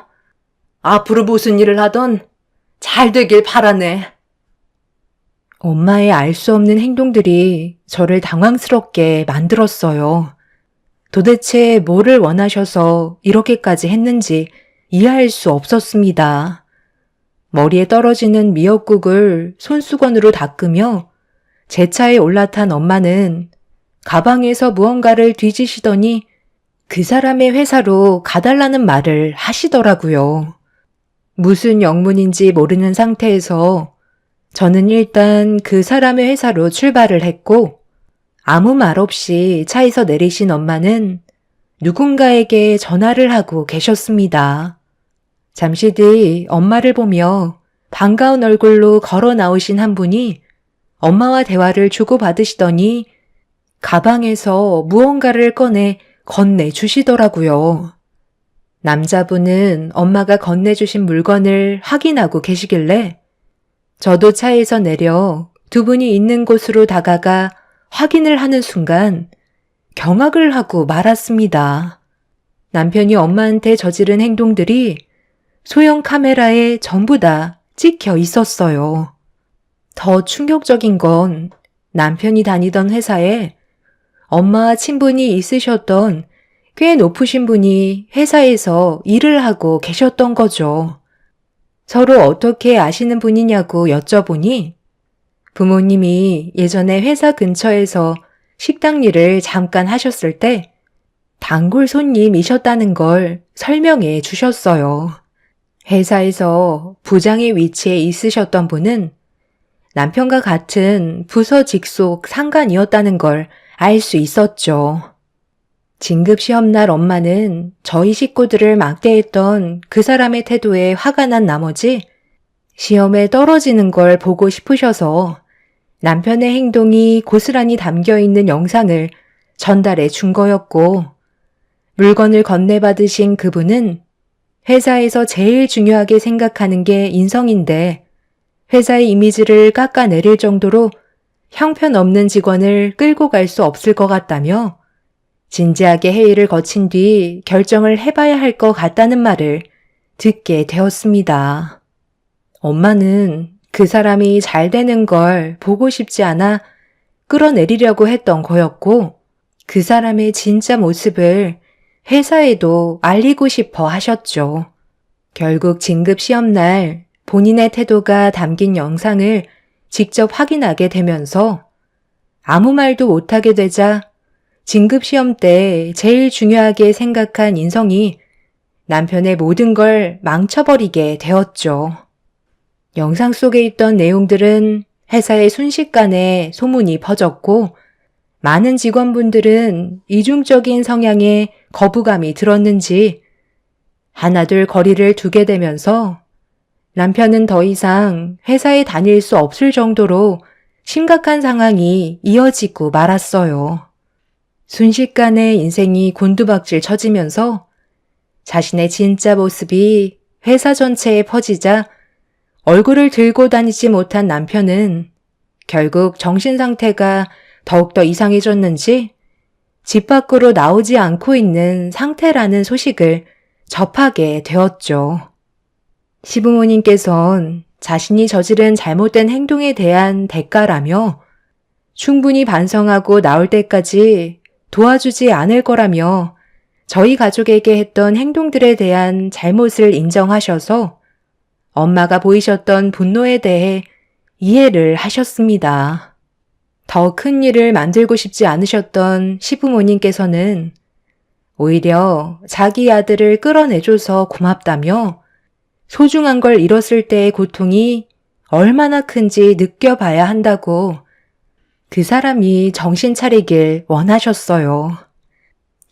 앞으로 무슨 일을 하던 잘 되길 바라네. 엄마의 알 수 없는 행동들이 저를 당황스럽게 만들었어요. 도대체 뭐를 원하셔서 이렇게까지 했는지 이해할 수 없었습니다. 머리에 떨어지는 미역국을 손수건으로 닦으며 제 차에 올라탄 엄마는 가방에서 무언가를 뒤지시더니 그 사람의 회사로 가달라는 말을 하시더라고요. 무슨 영문인지 모르는 상태에서 저는 일단 그 사람의 회사로 출발을 했고 아무 말 없이 차에서 내리신 엄마는 누군가에게 전화를 하고 계셨습니다. 잠시 뒤 엄마를 보며 반가운 얼굴로 걸어 나오신 한 분이 엄마와 대화를 주고받으시더니 가방에서 무언가를 꺼내 건네주시더라고요. 남자분은 엄마가 건네주신 물건을 확인하고 계시길래 저도 차에서 내려 두 분이 있는 곳으로 다가가 확인을 하는 순간 경악을 하고 말았습니다. 남편이 엄마한테 저지른 행동들이 소형 카메라에 전부 다 찍혀 있었어요. 더 충격적인 건 남편이 다니던 회사에 엄마와 친분이 있으셨던 꽤 높으신 분이 회사에서 일을 하고 계셨던 거죠. 서로 어떻게 아시는 분이냐고 여쭤보니 부모님이 예전에 회사 근처에서 식당 일을 잠깐 하셨을 때 단골 손님이셨다는 걸 설명해 주셨어요. 회사에서 부장의 위치에 있으셨던 분은 남편과 같은 부서 직속 상관이었다는 걸 알 수 있었죠. 진급 시험날 엄마는 저희 식구들을 막대했던 그 사람의 태도에 화가 난 나머지 시험에 떨어지는 걸 보고 싶으셔서 남편의 행동이 고스란히 담겨있는 영상을 전달해 준 거였고 물건을 건네받으신 그분은 회사에서 제일 중요하게 생각하는 게 인성인데 회사의 이미지를 깎아내릴 정도로 형편없는 직원을 끌고 갈 수 없을 것 같다며 진지하게 회의를 거친 뒤 결정을 해봐야 할 것 같다는 말을 듣게 되었습니다. 엄마는 그 사람이 잘 되는 걸 보고 싶지 않아 끌어내리려고 했던 거였고 그 사람의 진짜 모습을 회사에도 알리고 싶어 하셨죠. 결국 진급 시험날 본인의 태도가 담긴 영상을 직접 확인하게 되면서 아무 말도 못하게 되자 진급 시험 때 제일 중요하게 생각한 인성이 남편의 모든 걸 망쳐버리게 되었죠. 영상 속에 있던 내용들은 회사의 순식간에 소문이 퍼졌고 많은 직원분들은 이중적인 성향에 거부감이 들었는지 하나둘 거리를 두게 되면서 남편은 더 이상 회사에 다닐 수 없을 정도로 심각한 상황이 이어지고 말았어요. 순식간에 인생이 곤두박질 쳐지면서 자신의 진짜 모습이 회사 전체에 퍼지자 얼굴을 들고 다니지 못한 남편은 결국 정신 상태가 더욱더 이상해졌는지 집 밖으로 나오지 않고 있는 상태라는 소식을 접하게 되었죠. 시부모님께선 자신이 저지른 잘못된 행동에 대한 대가라며 충분히 반성하고 나올 때까지 도와주지 않을 거라며 저희 가족에게 했던 행동들에 대한 잘못을 인정하셔서 엄마가 보이셨던 분노에 대해 이해를 하셨습니다. 더 큰 일을 만들고 싶지 않으셨던 시부모님께서는 오히려 자기 아들을 끌어내줘서 고맙다며 소중한 걸 잃었을 때의 고통이 얼마나 큰지 느껴봐야 한다고 그 사람이 정신 차리길 원하셨어요.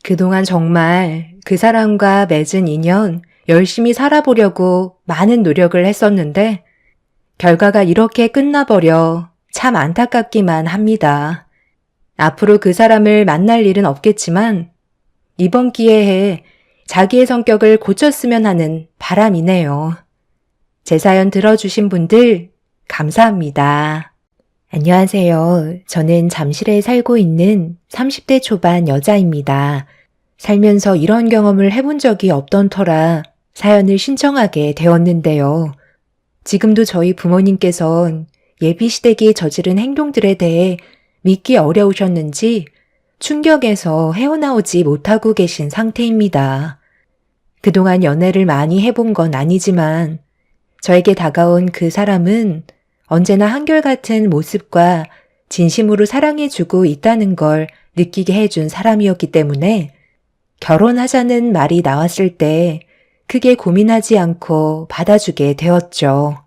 그동안 정말 그 사람과 맺은 인연 열심히 살아보려고 많은 노력을 했었는데 결과가 이렇게 끝나버려 참 안타깝기만 합니다. 앞으로 그 사람을 만날 일은 없겠지만 이번 기회에 자기의 성격을 고쳤으면 하는 바람이네요. 제 사연 들어주신 분들 감사합니다. 안녕하세요. 저는 잠실에 살고 있는 30대 초반 여자입니다. 살면서 이런 경험을 해본 적이 없던 터라 사연을 신청하게 되었는데요. 지금도 저희 부모님께선 예비시댁이 저지른 행동들에 대해 믿기 어려우셨는지 충격에서 헤어나오지 못하고 계신 상태입니다. 그동안 연애를 많이 해본 건 아니지만 저에게 다가온 그 사람은 언제나 한결같은 모습과 진심으로 사랑해주고 있다는 걸 느끼게 해준 사람이었기 때문에 결혼하자는 말이 나왔을 때 크게 고민하지 않고 받아주게 되었죠.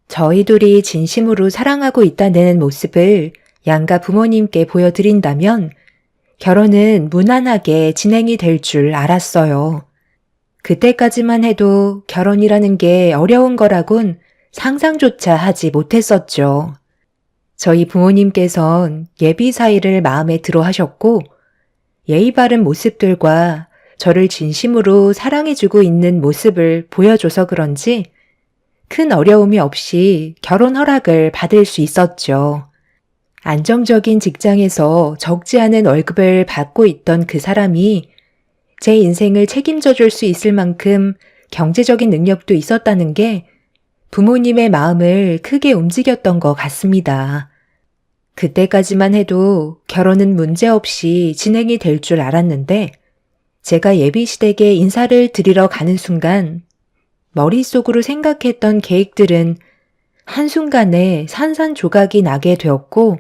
저희 둘이 진심으로 사랑하고 있다는 모습을 양가 부모님께 보여드린다면 결혼은 무난하게 진행이 될 줄 알았어요. 그때까지만 해도 결혼이라는 게 어려운 거라곤 상상조차 하지 못했었죠. 저희 부모님께선 예비 사이를 마음에 들어 하셨고 예의 바른 모습들과 저를 진심으로 사랑해주고 있는 모습을 보여줘서 그런지 큰 어려움이 없이 결혼 허락을 받을 수 있었죠. 안정적인 직장에서 적지 않은 월급을 받고 있던 그 사람이 제 인생을 책임져 줄 수 있을 만큼 경제적인 능력도 있었다는 게 부모님의 마음을 크게 움직였던 것 같습니다. 그때까지만 해도 결혼은 문제없이 진행이 될 줄 알았는데 제가 예비시댁에 인사를 드리러 가는 순간 머릿속으로 생각했던 계획들은 한순간에 산산조각이 나게 되었고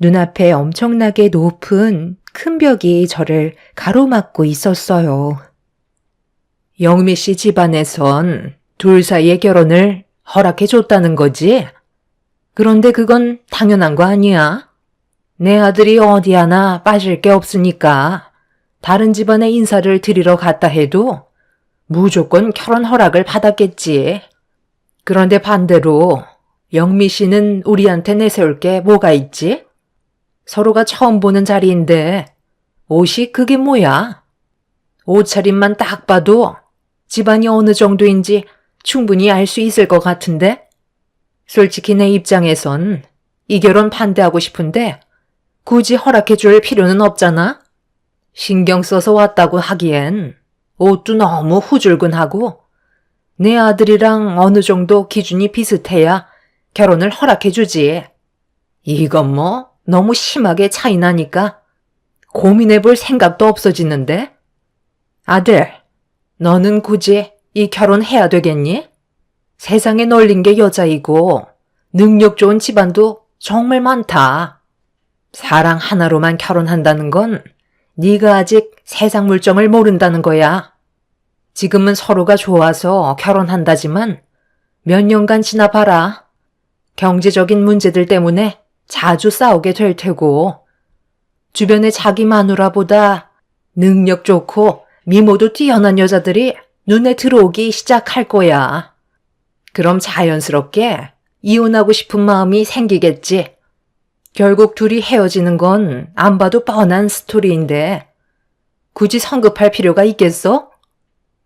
눈앞에 엄청나게 높은 큰 벽이 저를 가로막고 있었어요. 영미 씨 집안에선 둘 사이의 결혼을 허락해 줬다는 거지? 그런데 그건 당연한 거 아니야? 내 아들이 어디 하나 빠질 게 없으니까 다른 집안에 인사를 드리러 갔다 해도 무조건 결혼 허락을 받았겠지. 그런데 반대로 영미 씨는 우리한테 내세울 게 뭐가 있지? 서로가 처음 보는 자리인데 옷이 그게 뭐야? 옷차림만 딱 봐도 집안이 어느 정도인지 충분히 알 수 있을 것 같은데? 솔직히 내 입장에선 이 결혼 반대하고 싶은데 굳이 허락해 줄 필요는 없잖아? 신경 써서 왔다고 하기엔 옷도 너무 후줄근하고 내 아들이랑 어느 정도 기준이 비슷해야 결혼을 허락해 주지. 이건 뭐 너무 심하게 차이 나니까 고민해 볼 생각도 없어지는데? 아들, 너는 굳이 이 결혼 해야 되겠니? 세상에 널린 게 여자이고 능력 좋은 집안도 정말 많다. 사랑 하나로만 결혼한다는 건 네가 아직 세상 물정을 모른다는 거야. 지금은 서로가 좋아서 결혼한다지만 몇 년간 지나봐라. 경제적인 문제들 때문에 자주 싸우게 될 테고 주변에 자기 마누라보다 능력 좋고 미모도 뛰어난 여자들이 눈에 들어오기 시작할 거야. 그럼 자연스럽게 이혼하고 싶은 마음이 생기겠지. 결국 둘이 헤어지는 건 안 봐도 뻔한 스토리인데 굳이 성급할 필요가 있겠어?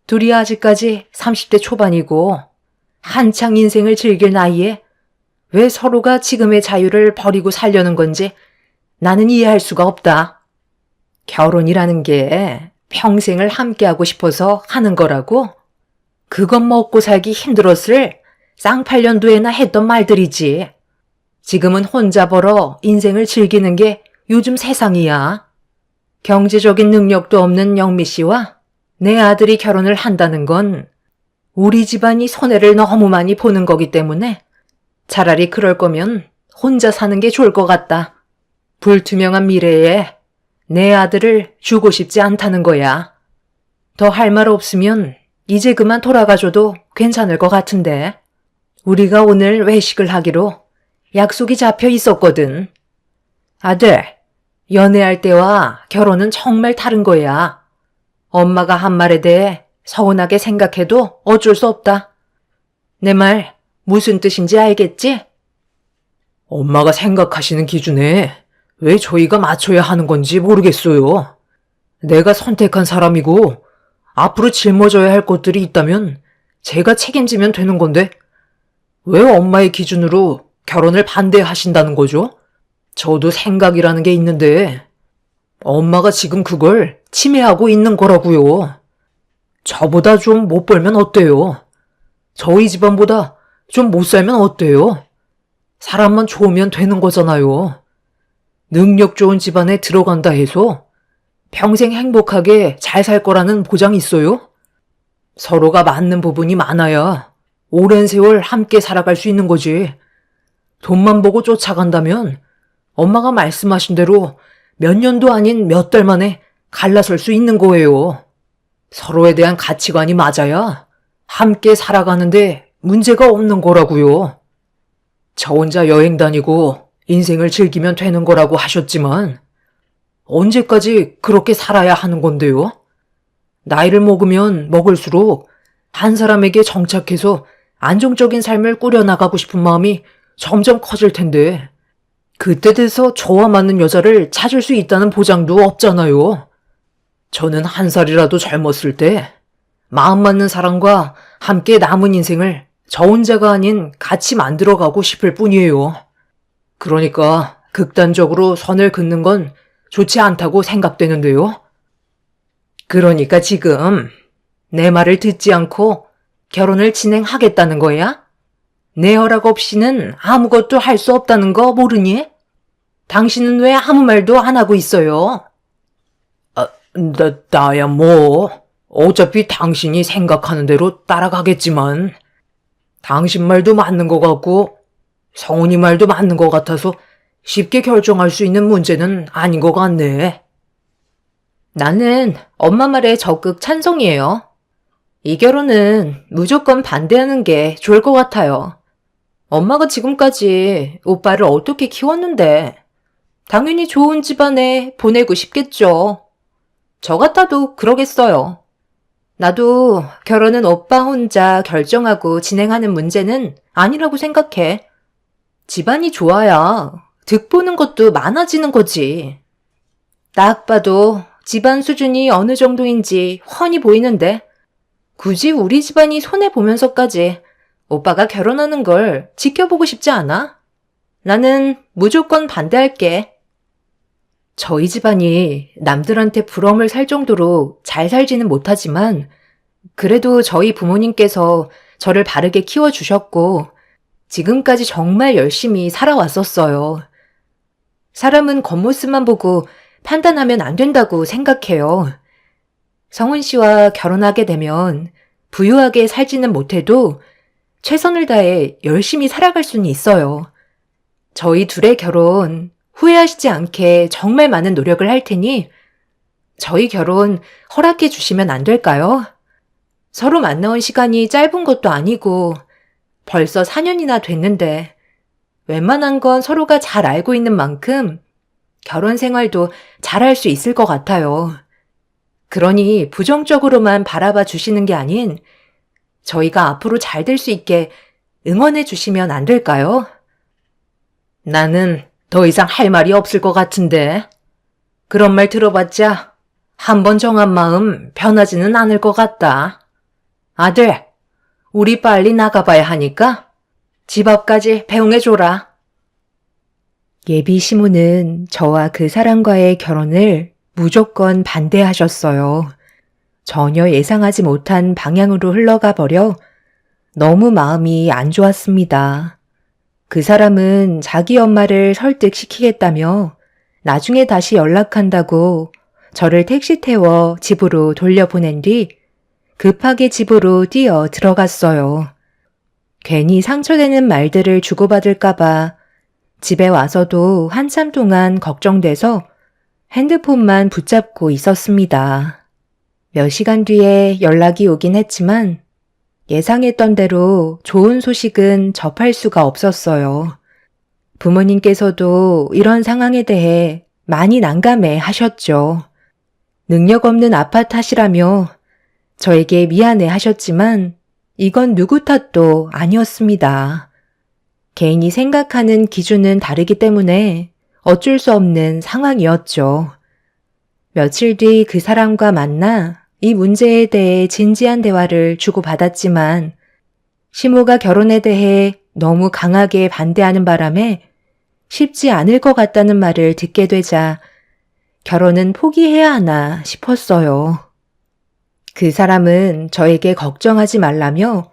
둘이 아직까지 30대 초반이고 한창 인생을 즐길 나이에 왜 서로가 지금의 자유를 버리고 살려는 건지 나는 이해할 수가 없다. 결혼이라는 게 평생을 함께하고 싶어서 하는 거라고? 그건 먹고 살기 힘들었을 쌍팔년도에나 했던 말들이지. 지금은 혼자 벌어 인생을 즐기는 게 요즘 세상이야. 경제적인 능력도 없는 영미 씨와 내 아들이 결혼을 한다는 건 우리 집안이 손해를 너무 많이 보는 거기 때문에 차라리 그럴 거면 혼자 사는 게 좋을 것 같다. 불투명한 미래에 내 아들을 주고 싶지 않다는 거야. 더 할 말 없으면 이제 그만 돌아가줘도 괜찮을 것 같은데. 우리가 오늘 외식을 하기로 약속이 잡혀 있었거든. 아들, 연애할 때와 결혼은 정말 다른 거야. 엄마가 한 말에 대해 서운하게 생각해도 어쩔 수 없다. 내 말 무슨 뜻인지 알겠지? 엄마가 생각하시는 기준에 왜 저희가 맞춰야 하는 건지 모르겠어요. 내가 선택한 사람이고 앞으로 짊어져야 할 것들이 있다면 제가 책임지면 되는 건데 왜 엄마의 기준으로 결혼을 반대하신다는 거죠? 저도 생각이라는 게 있는데 엄마가 지금 그걸 침해하고 있는 거라고요. 저보다 좀 못 벌면 어때요? 저희 집안보다 좀 못 살면 어때요? 사람만 좋으면 되는 거잖아요. 능력 좋은 집안에 들어간다 해서 평생 행복하게 잘 살 거라는 보장이 있어요? 서로가 맞는 부분이 많아야 오랜 세월 함께 살아갈 수 있는 거지. 돈만 보고 쫓아간다면 엄마가 말씀하신 대로 몇 년도 아닌 몇 달 만에 갈라설 수 있는 거예요. 서로에 대한 가치관이 맞아야 함께 살아가는데 문제가 없는 거라고요. 저 혼자 여행 다니고 인생을 즐기면 되는 거라고 하셨지만 언제까지 그렇게 살아야 하는 건데요? 나이를 먹으면 먹을수록 한 사람에게 정착해서 안정적인 삶을 꾸려나가고 싶은 마음이 점점 커질 텐데 그때 돼서 저와 맞는 여자를 찾을 수 있다는 보장도 없잖아요. 저는 한 살이라도 젊었을 때 마음 맞는 사람과 함께 남은 인생을 저 혼자가 아닌 같이 만들어가고 싶을 뿐이에요. 그러니까 극단적으로 선을 긋는 건 좋지 않다고 생각되는데요. 그러니까 지금 내 말을 듣지 않고 결혼을 진행하겠다는 거야? 내 허락 없이는 아무것도 할 수 없다는 거 모르니? 당신은 왜 아무 말도 안 하고 있어요? 나야 뭐 어차피 당신이 생각하는 대로 따라가겠지만 당신 말도 맞는 것 같고 성훈이 말도 맞는 것 같아서 쉽게 결정할 수 있는 문제는 아닌 것 같네. 나는 엄마 말에 적극 찬성이에요. 이 결혼은 무조건 반대하는 게 좋을 것 같아요. 엄마가 지금까지 오빠를 어떻게 키웠는데 당연히 좋은 집안에 보내고 싶겠죠. 저 같아도 그러겠어요. 나도 결혼은 오빠 혼자 결정하고 진행하는 문제는 아니라고 생각해. 집안이 좋아야 득보는 것도 많아지는 거지. 딱 봐도 집안 수준이 어느 정도인지 훤히 보이는데 굳이 우리 집안이 손해보면서까지 오빠가 결혼하는 걸 지켜보고 싶지 않아? 나는 무조건 반대할게. 저희 집안이 남들한테 부러움을 살 정도로 잘 살지는 못하지만 그래도 저희 부모님께서 저를 바르게 키워주셨고 지금까지 정말 열심히 살아왔었어요. 사람은 겉모습만 보고 판단하면 안 된다고 생각해요. 성훈 씨와 결혼하게 되면 부유하게 살지는 못해도 최선을 다해 열심히 살아갈 수는 있어요. 저희 둘의 결혼 후회하시지 않게 정말 많은 노력을 할 테니 저희 결혼 허락해 주시면 안 될까요? 서로 만나온 시간이 짧은 것도 아니고 벌써 4년이나 됐는데 웬만한 건 서로가 잘 알고 있는 만큼 결혼 생활도 잘할 수 있을 것 같아요. 그러니 부정적으로만 바라봐 주시는 게 아닌 저희가 앞으로 잘 될 수 있게 응원해 주시면 안 될까요? 나는 더 이상 할 말이 없을 것 같은데 그런 말 들어봤자 한 번 정한 마음 변하지는 않을 것 같다. 아들, 우리 빨리 나가봐야 하니까 집 앞까지 배웅해줘라. 예비 시모는 저와 그 사람과의 결혼을 무조건 반대하셨어요. 전혀 예상하지 못한 방향으로 흘러가 버려 너무 마음이 안 좋았습니다. 그 사람은 자기 엄마를 설득시키겠다며 나중에 다시 연락한다고 저를 택시 태워 집으로 돌려보낸 뒤 급하게 집으로 뛰어 들어갔어요. 괜히 상처되는 말들을 주고받을까봐 집에 와서도 한참 동안 걱정돼서 핸드폰만 붙잡고 있었습니다. 몇 시간 뒤에 연락이 오긴 했지만 예상했던 대로 좋은 소식은 접할 수가 없었어요. 부모님께서도 이런 상황에 대해 많이 난감해 하셨죠. 능력 없는 아빠 탓이라며 저에게 미안해 하셨지만 이건 누구 탓도 아니었습니다. 개인이 생각하는 기준은 다르기 때문에 어쩔 수 없는 상황이었죠. 며칠 뒤 그 사람과 만나 이 문제에 대해 진지한 대화를 주고받았지만 시모가 결혼에 대해 너무 강하게 반대하는 바람에 쉽지 않을 것 같다는 말을 듣게 되자 결혼은 포기해야 하나 싶었어요. 그 사람은 저에게 걱정하지 말라며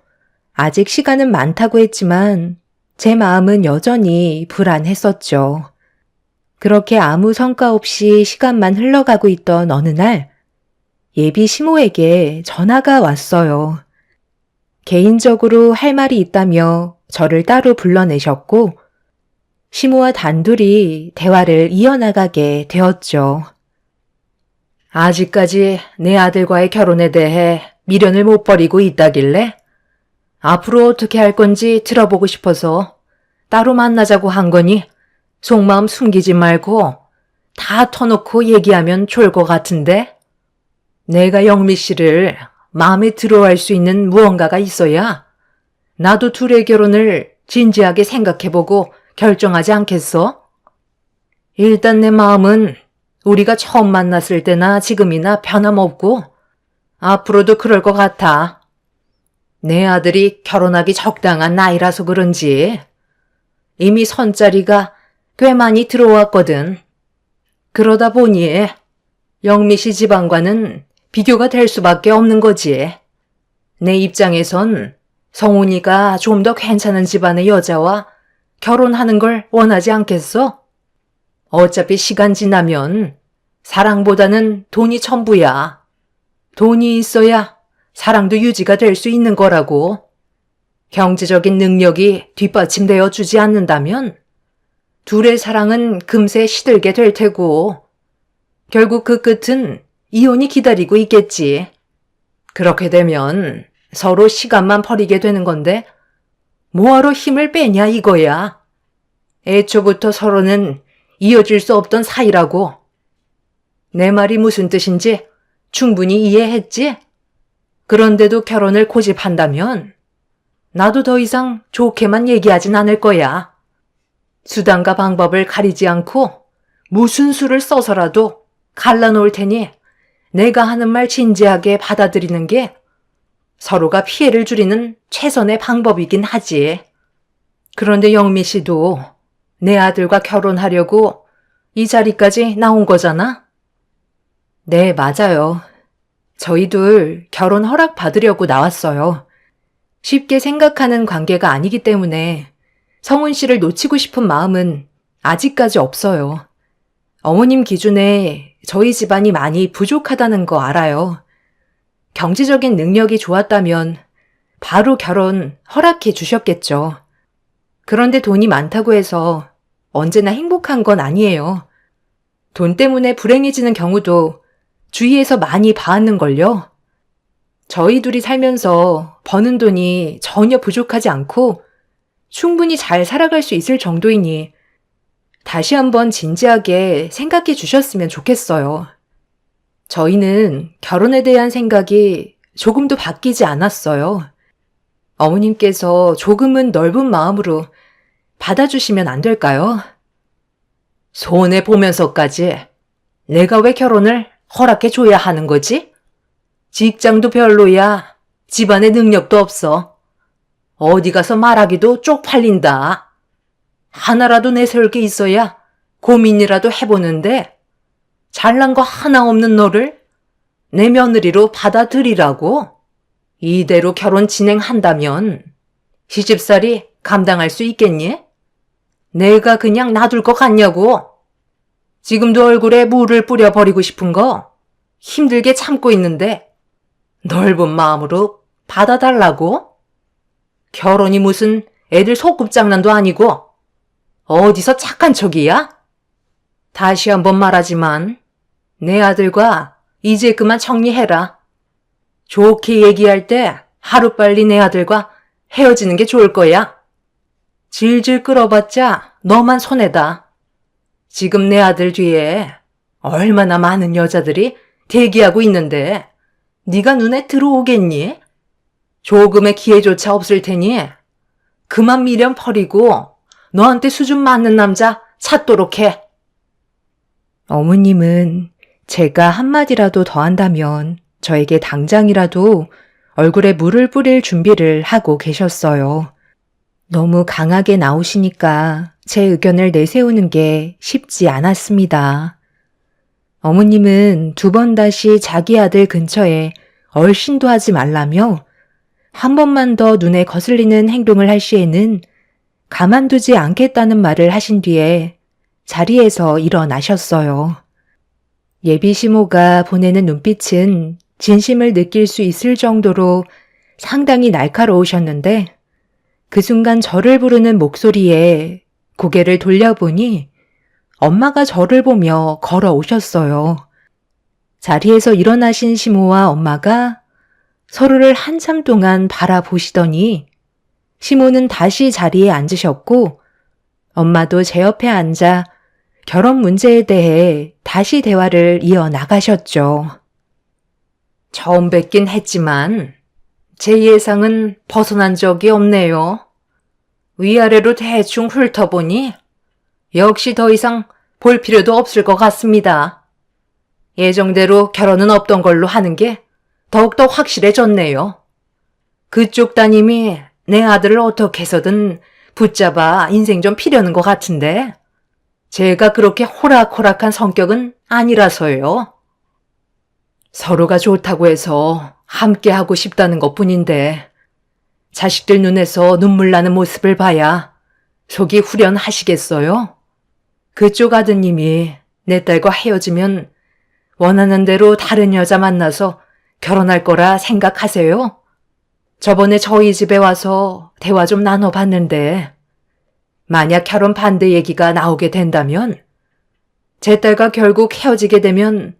아직 시간은 많다고 했지만 제 마음은 여전히 불안했었죠. 그렇게 아무 성과 없이 시간만 흘러가고 있던 어느 날 예비 시모에게 전화가 왔어요. 개인적으로 할 말이 있다며 저를 따로 불러내셨고 시모와 단둘이 대화를 이어나가게 되었죠. 아직까지 내 아들과의 결혼에 대해 미련을 못 버리고 있다길래 앞으로 어떻게 할 건지 들어보고 싶어서 따로 만나자고 한 거니 속마음 숨기지 말고 다 터놓고 얘기하면 좋을 것 같은데 내가 영미 씨를 마음에 들어할 수 있는 무언가가 있어야 나도 둘의 결혼을 진지하게 생각해보고 결정하지 않겠어? 일단 내 마음은 우리가 처음 만났을 때나 지금이나 변함없고 앞으로도 그럴 것 같아. 내 아들이 결혼하기 적당한 나이라서 그런지 이미 선자리가 꽤 많이 들어왔거든. 그러다 보니 영미 씨 집안과는 비교가 될 수밖에 없는 거지. 내 입장에선 성훈이가 좀 더 괜찮은 집안의 여자와 결혼하는 걸 원하지 않겠어? 어차피 시간 지나면 사랑보다는 돈이 전부야. 돈이 있어야 사랑도 유지가 될 수 있는 거라고. 경제적인 능력이 뒷받침되어 주지 않는다면 둘의 사랑은 금세 시들게 될 테고 결국 그 끝은 이혼이 기다리고 있겠지. 그렇게 되면 서로 시간만 버리게 되는 건데 뭐하러 힘을 빼냐 이거야. 애초부터 서로는 이어질 수 없던 사이라고. 내 말이 무슨 뜻인지 충분히 이해했지? 그런데도 결혼을 고집한다면 나도 더 이상 좋게만 얘기하진 않을 거야. 수단과 방법을 가리지 않고 무슨 수를 써서라도 갈라놓을 테니 내가 하는 말 진지하게 받아들이는 게 서로가 피해를 줄이는 최선의 방법이긴 하지. 그런데 영미 씨도 내 아들과 결혼하려고 이 자리까지 나온 거잖아? 네, 맞아요. 저희 둘 결혼 허락 받으려고 나왔어요. 쉽게 생각하는 관계가 아니기 때문에 성훈 씨를 놓치고 싶은 마음은 아직까지 없어요. 어머님 기준에 저희 집안이 많이 부족하다는 거 알아요. 경제적인 능력이 좋았다면 바로 결혼 허락해 주셨겠죠. 그런데 돈이 많다고 해서 언제나 행복한 건 아니에요. 돈 때문에 불행해지는 경우도 주위에서 많이 봐왔는걸요. 저희 둘이 살면서 버는 돈이 전혀 부족하지 않고 충분히 잘 살아갈 수 있을 정도이니 다시 한번 진지하게 생각해 주셨으면 좋겠어요. 저희는 결혼에 대한 생각이 조금도 바뀌지 않았어요. 어머님께서 조금은 넓은 마음으로 받아주시면 안 될까요? 손해보면서까지 내가 왜 결혼을 허락해 줘야 하는 거지? 직장도 별로야. 집안에 능력도 없어. 어디 가서 말하기도 쪽팔린다. 하나라도 내세울 게 있어야 고민이라도 해보는데 잘난 거 하나 없는 너를 내 며느리로 받아들이라고? 이대로 결혼 진행한다면 시집살이 감당할 수 있겠니? 내가 그냥 놔둘 것 같냐고? 지금도 얼굴에 물을 뿌려버리고 싶은 거 힘들게 참고 있는데 넓은 마음으로 받아달라고? 결혼이 무슨 애들 소꿉장난도 아니고 어디서 착한 척이야? 다시 한번 말하지만 내 아들과 이제 그만 정리해라. 좋게 얘기할 때 하루빨리 내 아들과 헤어지는 게 좋을 거야. 질질 끌어봤자 너만 손해다. 지금 내 아들 뒤에 얼마나 많은 여자들이 대기하고 있는데 네가 눈에 들어오겠니? 조금의 기회조차 없을 테니 그만 미련 버리고 너한테 수준 맞는 남자 찾도록 해. 어머님은 제가 한마디라도 더 한다면 저에게 당장이라도 얼굴에 물을 뿌릴 준비를 하고 계셨어요. 너무 강하게 나오시니까 제 의견을 내세우는 게 쉽지 않았습니다. 어머님은 두 번 다시 자기 아들 근처에 얼씬도 하지 말라며 한 번만 더 눈에 거슬리는 행동을 할 시에는 가만두지 않겠다는 말을 하신 뒤에 자리에서 일어나셨어요. 예비 시모가 보내는 눈빛은 진심을 느낄 수 있을 정도로 상당히 날카로우셨는데 그 순간 저를 부르는 목소리에 고개를 돌려보니 엄마가 저를 보며 걸어오셨어요. 자리에서 일어나신 시모와 엄마가 서로를 한참 동안 바라보시더니 시모는 다시 자리에 앉으셨고 엄마도 제 옆에 앉아 결혼 문제에 대해 다시 대화를 이어나가셨죠. 처음 뵙긴 했지만 제 예상은 벗어난 적이 없네요. 위아래로 대충 훑어보니 역시 더 이상 볼 필요도 없을 것 같습니다. 예정대로 결혼은 없던 걸로 하는 게 더욱더 확실해졌네요. 그쪽 따님이 내 아들을 어떻게 해서든 붙잡아 인생 좀 피려는 것 같은데 제가 그렇게 호락호락한 성격은 아니라서요. 서로가 좋다고 해서 함께 하고 싶다는 것뿐인데 자식들 눈에서 눈물 나는 모습을 봐야 속이 후련하시겠어요? 그쪽 아드님이 내 딸과 헤어지면 원하는 대로 다른 여자 만나서 결혼할 거라 생각하세요? 저번에 저희 집에 와서 대화 좀 나눠봤는데 만약 결혼 반대 얘기가 나오게 된다면 제 딸과 결국 헤어지게 되면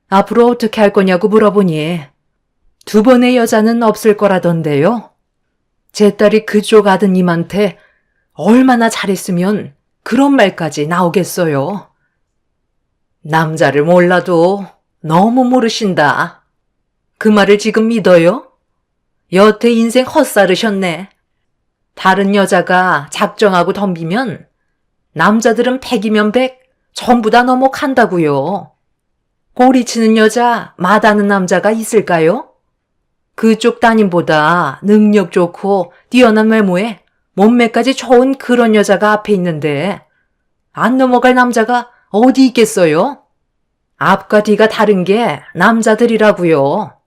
앞으로 어떻게 할 거냐고 물어보니 두 번의 여자는 없을 거라던데요. 제 딸이 그쪽 아드님한테 얼마나 잘했으면 그런 말까지 나오겠어요. 남자를 몰라도 너무 모르신다. 그 말을 지금 믿어요? 여태 인생 헛살으셨네. 다른 여자가 작정하고 덤비면 남자들은 100이면 100 전부 다 넘어간다고요. 꼬리치는 여자 마다는 남자가 있을까요? 그쪽 따님보다 능력 좋고 뛰어난 외모에 몸매까지 좋은 그런 여자가 앞에 있는데 안 넘어갈 남자가 어디 있겠어요? 앞과 뒤가 다른 게 남자들이라고요.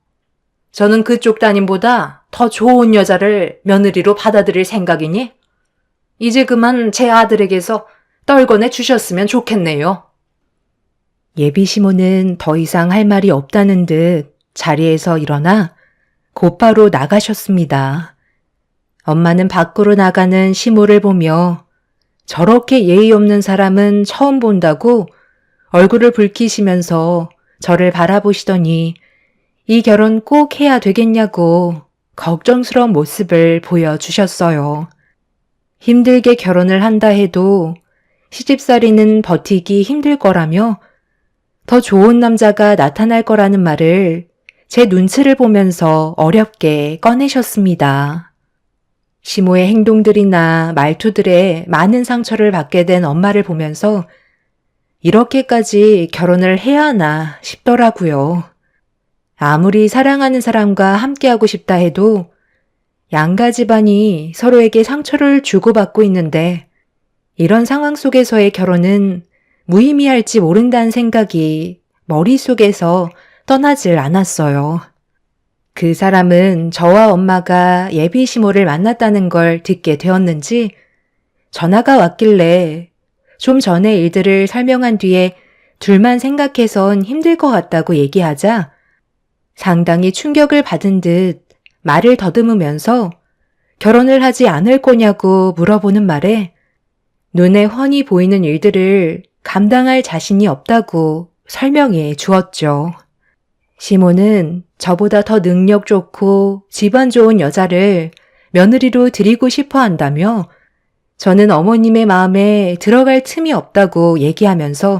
저는 그쪽 따님보다 더 좋은 여자를 며느리로 받아들일 생각이니 이제 그만 제 아들에게서 떨궈내 주셨으면 좋겠네요. 예비 시모는 더 이상 할 말이 없다는 듯 자리에서 일어나 곧바로 나가셨습니다. 엄마는 밖으로 나가는 시모를 보며 저렇게 예의 없는 사람은 처음 본다고 얼굴을 붉히시면서 저를 바라보시더니 이 결혼 꼭 해야 되겠냐고 걱정스러운 모습을 보여주셨어요. 힘들게 결혼을 한다 해도 시집살이는 버티기 힘들 거라며 더 좋은 남자가 나타날 거라는 말을 제 눈치를 보면서 어렵게 꺼내셨습니다. 시모의 행동들이나 말투들에 많은 상처를 받게 된 엄마를 보면서 이렇게까지 결혼을 해야 하나 싶더라고요. 아무리 사랑하는 사람과 함께하고 싶다 해도 양가 집안이 서로에게 상처를 주고받고 있는데 이런 상황 속에서의 결혼은 무의미할지 모른다는 생각이 머릿속에서 떠나질 않았어요. 그 사람은 저와 엄마가 예비 시모를 만났다는 걸 듣게 되었는지 전화가 왔길래 좀 전에 일들을 설명한 뒤에 둘만 생각해선 힘들 것 같다고 얘기하자 상당히 충격을 받은 듯 말을 더듬으면서 결혼을 하지 않을 거냐고 물어보는 말에 눈에 훤히 보이는 일들을 감당할 자신이 없다고 설명해 주었죠. 시모는 저보다 더 능력 좋고 집안 좋은 여자를 며느리로 드리고 싶어 한다며 저는 어머님의 마음에 들어갈 틈이 없다고 얘기하면서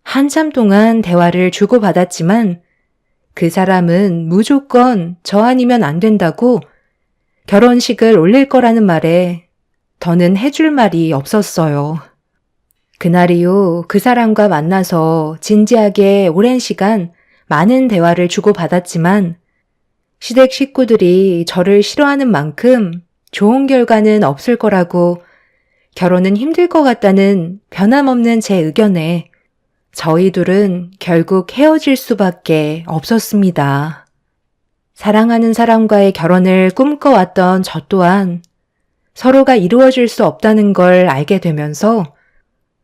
한참 동안 대화를 주고받았지만 그 사람은 무조건 저 아니면 안 된다고 결혼식을 올릴 거라는 말에 더는 해줄 말이 없었어요. 그날 이후 그 사람과 만나서 진지하게 오랜 시간 많은 대화를 주고받았지만 시댁 식구들이 저를 싫어하는 만큼 좋은 결과는 없을 거라고 결혼은 힘들 것 같다는 변함없는 제 의견에 저희 둘은 결국 헤어질 수밖에 없었습니다. 사랑하는 사람과의 결혼을 꿈꿔왔던 저 또한 서로가 이루어질 수 없다는 걸 알게 되면서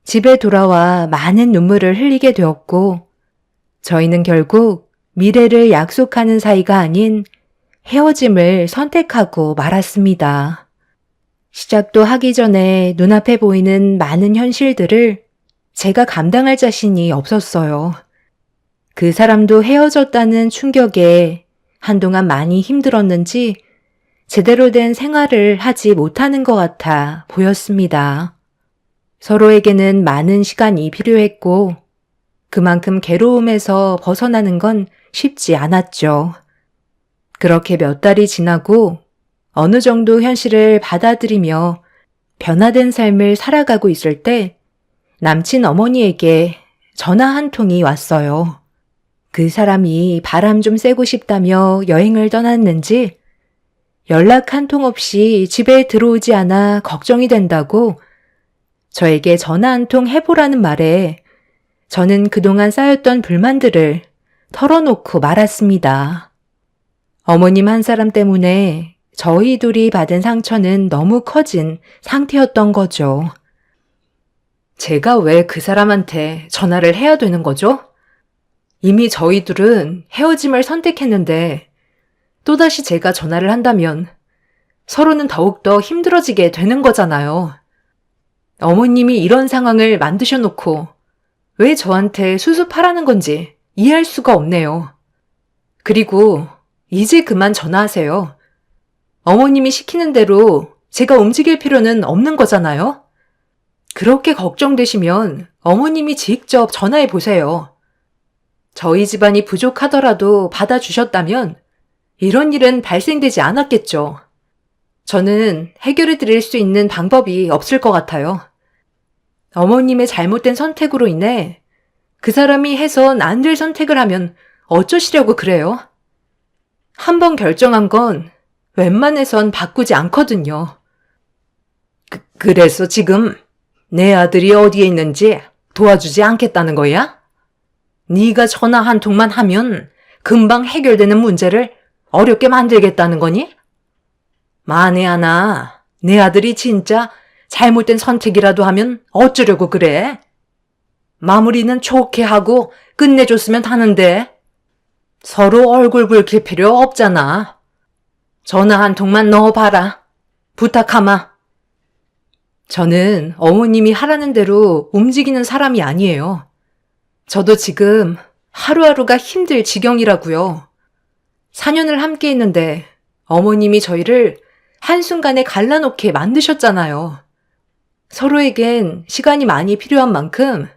집에 돌아와 많은 눈물을 흘리게 되었고 저희는 결국 미래를 약속하는 사이가 아닌 헤어짐을 선택하고 말았습니다. 시작도 하기 전에 눈앞에 보이는 많은 현실들을 제가 감당할 자신이 없었어요. 그 사람도 헤어졌다는 충격에 한동안 많이 힘들었는지 제대로 된 생활을 하지 못하는 것 같아 보였습니다. 서로에게는 많은 시간이 필요했고 그만큼 괴로움에서 벗어나는 건 쉽지 않았죠. 그렇게 몇 달이 지나고 어느 정도 현실을 받아들이며 변화된 삶을 살아가고 있을 때 남친 어머니에게 전화 한 통이 왔어요. 그 사람이 바람 좀 쐬고 싶다며 여행을 떠났는지 연락 한 통 없이 집에 들어오지 않아 걱정이 된다고 저에게 전화 한 통 해보라는 말에 저는 그동안 쌓였던 불만들을 털어놓고 말았습니다. 어머님 한 사람 때문에 저희 둘이 받은 상처는 너무 커진 상태였던 거죠. 제가 왜 그 사람한테 전화를 해야 되는 거죠? 이미 저희 둘은 헤어짐을 선택했는데 또다시 제가 전화를 한다면 서로는 더욱더 힘들어지게 되는 거잖아요. 어머님이 이런 상황을 만드셔놓고 왜 저한테 수습하라는 건지 이해할 수가 없네요. 그리고 이제 그만 전화하세요. 어머님이 시키는 대로 제가 움직일 필요는 없는 거잖아요. 그렇게 걱정되시면 어머님이 직접 전화해 보세요. 저희 집안이 부족하더라도 받아주셨다면 이런 일은 발생되지 않았겠죠. 저는 해결해 드릴 수 있는 방법이 없을 것 같아요. 어머님의 잘못된 선택으로 인해 그 사람이 해선 안 될 선택을 하면 어쩌시려고 그래요? 한번 결정한 건 웬만해선 바꾸지 않거든요. 그래서 지금 내 아들이 어디에 있는지 도와주지 않겠다는 거야? 네가 전화 한 통만 하면 금방 해결되는 문제를 어렵게 만들겠다는 거니? 만에 하나 내 아들이 진짜 잘못된 선택이라도 하면 어쩌려고 그래? 마무리는 좋게 하고 끝내줬으면 하는데 서로 얼굴 붉힐 필요 없잖아. 전화 한 통만 넣어봐라. 부탁하마. 저는 어머님이 하라는 대로 움직이는 사람이 아니에요. 저도 지금 하루하루가 힘들 지경이라고요. 4년을 함께 했는데 어머님이 저희를 한순간에 갈라놓게 만드셨잖아요. 서로에겐 시간이 많이 필요한 만큼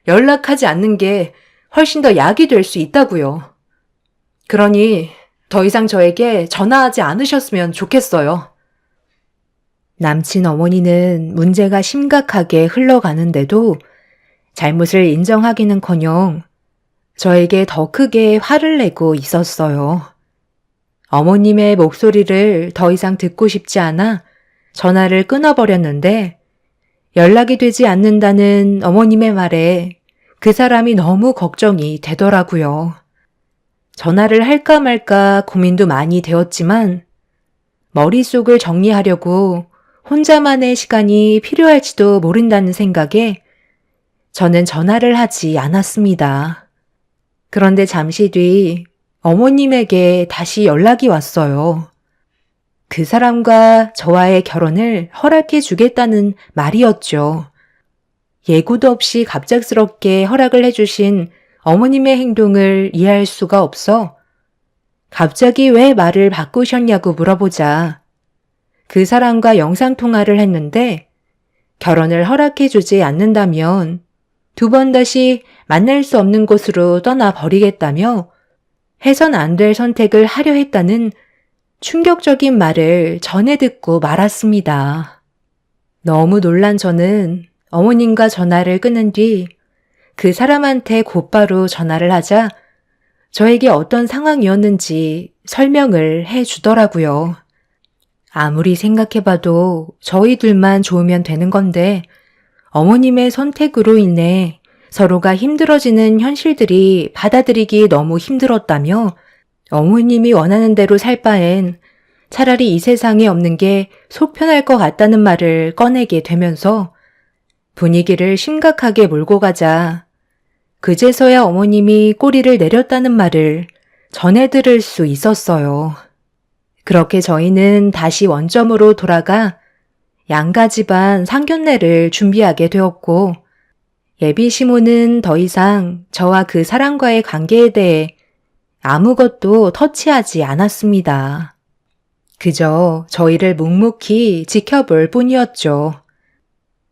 연락하지 않는 게 훨씬 더 약이 될 수 있다고요. 그러니 더 이상 저에게 전화하지 않으셨으면 좋겠어요. 남친 어머니는 문제가 심각하게 흘러가는데도 잘못을 인정하기는커녕 저에게 더 크게 화를 내고 있었어요. 어머님의 목소리를 더 이상 듣고 싶지 않아 전화를 끊어버렸는데 연락이 되지 않는다는 어머님의 말에 그 사람이 너무 걱정이 되더라고요. 전화를 할까 말까 고민도 많이 되었지만 머릿속을 정리하려고 혼자만의 시간이 필요할지도 모른다는 생각에 저는 전화를 하지 않았습니다. 그런데 잠시 뒤 어머님에게 다시 연락이 왔어요. 그 사람과 저와의 결혼을 허락해 주겠다는 말이었죠. 예고도 없이 갑작스럽게 허락을 해주신 어머님의 행동을 이해할 수가 없어 갑자기 왜 말을 바꾸셨냐고 물어보자 그 사람과 영상통화를 했는데 결혼을 허락해 주지 않는다면 2번 다시 만날 수 없는 곳으로 떠나버리겠다며 해선 안 될 선택을 하려 했다는 충격적인 말을 전해 듣고 말았습니다. 너무 놀란 저는 어머님과 전화를 끊은 뒤 그 사람한테 곧바로 전화를 하자 저에게 어떤 상황이었는지 설명을 해 주더라고요. 아무리 생각해봐도 저희 둘만 좋으면 되는 건데 어머님의 선택으로 인해 서로가 힘들어지는 현실들이 받아들이기 너무 힘들었다며 어머님이 원하는 대로 살 바엔 차라리 이 세상에 없는 게 속 편할 것 같다는 말을 꺼내게 되면서 분위기를 심각하게 몰고 가자 그제서야 어머님이 꼬리를 내렸다는 말을 전해 들을 수 있었어요. 그렇게 저희는 다시 원점으로 돌아가 양가 집안 상견례를 준비하게 되었고 예비 시모는 더 이상 저와 그 사람과의 관계에 대해 아무것도 터치하지 않았습니다. 그저 저희를 묵묵히 지켜볼 뿐이었죠.